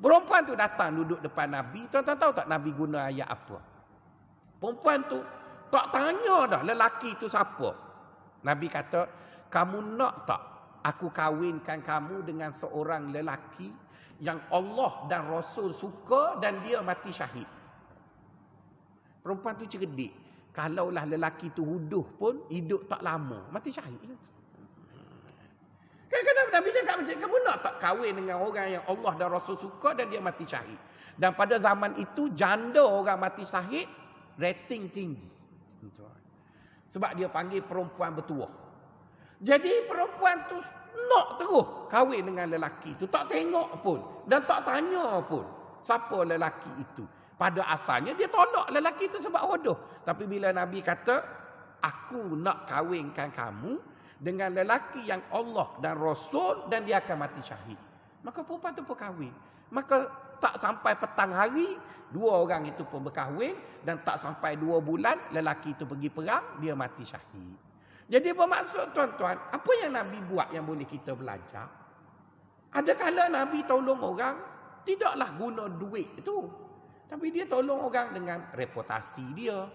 Perempuan tu datang duduk depan Nabi, tuan-tuan tahu tak Nabi guna ayat apa? Perempuan tu tak tanya dah lelaki tu siapa. Nabi kata, kamu nak tak aku kahwinkan kamu dengan seorang lelaki yang Allah dan Rasul suka dan dia mati syahid? Perempuan tu cerdik. Kalaulah lelaki tu huduh pun hidup tak lama, mati syahid. Kadang-kadang Nabi cakap macam, kamu nak tak kahwin dengan orang yang Allah dan Rasul suka dan dia mati syahid? Dan pada zaman itu janda orang mati syahid rating tinggi. Sebab dia panggil perempuan bertuah. Jadi perempuan tu nak terus kahwin dengan lelaki itu. Tak tengok pun. Dan tak tanya pun siapa lelaki itu. Pada asalnya dia tolak lelaki itu sebab hodoh. Tapi bila Nabi kata, aku nak kahwinkan kamu dengan lelaki yang Allah dan Rasul dan dia akan mati syahid. Maka perempuan itu pun kahwin. Maka tak sampai petang hari, dua orang itu pun berkahwin. Dan tak sampai 2 bulan, lelaki itu pergi perang, dia mati syahid. Jadi bermaksud tuan-tuan, apa yang Nabi buat yang boleh kita belajar? Ada kala Nabi tolong orang, tidaklah guna duit itu. Tapi dia tolong orang dengan reputasi dia,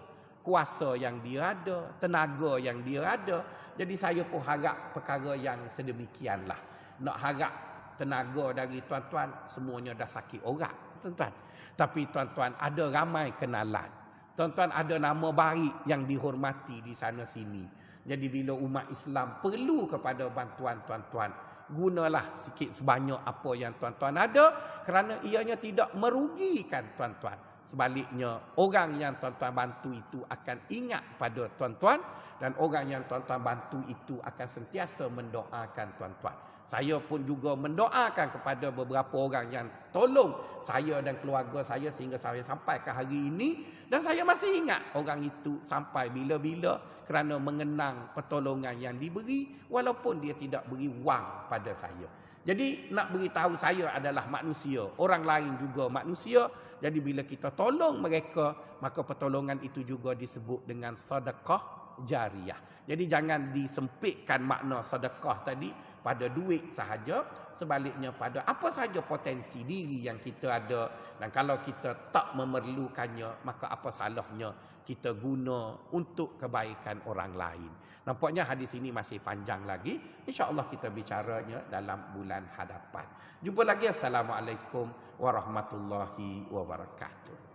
kuasa yang dia ada, tenaga yang dia ada. Jadi saya pun harap perkara yang sedemikianlah. Nak harap tenaga dari tuan-tuan, semuanya dah sakit orang, tuan-tuan. Tapi tuan-tuan ada ramai kenalan. Tuan-tuan ada nama baik yang dihormati di sana sini. Jadi bila umat Islam perlu kepada bantuan tuan-tuan, gunalah sikit sebanyak apa yang tuan-tuan ada kerana ianya tidak merugikan tuan-tuan. Sebaliknya, orang yang tuan-tuan bantu itu akan ingat pada tuan-tuan dan orang yang tuan-tuan bantu itu akan sentiasa mendoakan tuan-tuan. Saya pun juga mendoakan kepada beberapa orang yang tolong saya dan keluarga saya sehingga saya sampai ke hari ini. Dan saya masih ingat orang itu sampai bila-bila kerana mengenang pertolongan yang diberi walaupun dia tidak beri wang pada saya. Jadi nak beritahu saya adalah manusia. Orang lain juga manusia. Jadi bila kita tolong mereka, maka pertolongan itu juga disebut dengan sedekah jariah. Jadi jangan disempitkan makna sedekah tadi pada duit sahaja, sebaliknya pada apa sahaja potensi diri yang kita ada. Dan kalau kita tak memerlukannya, maka apa salahnya kita guna untuk kebaikan orang lain. Nampaknya hadis ini masih panjang lagi. InsyaAllah kita bicaranya dalam bulan hadapan. Jumpa lagi. Assalamualaikum warahmatullahi wabarakatuh.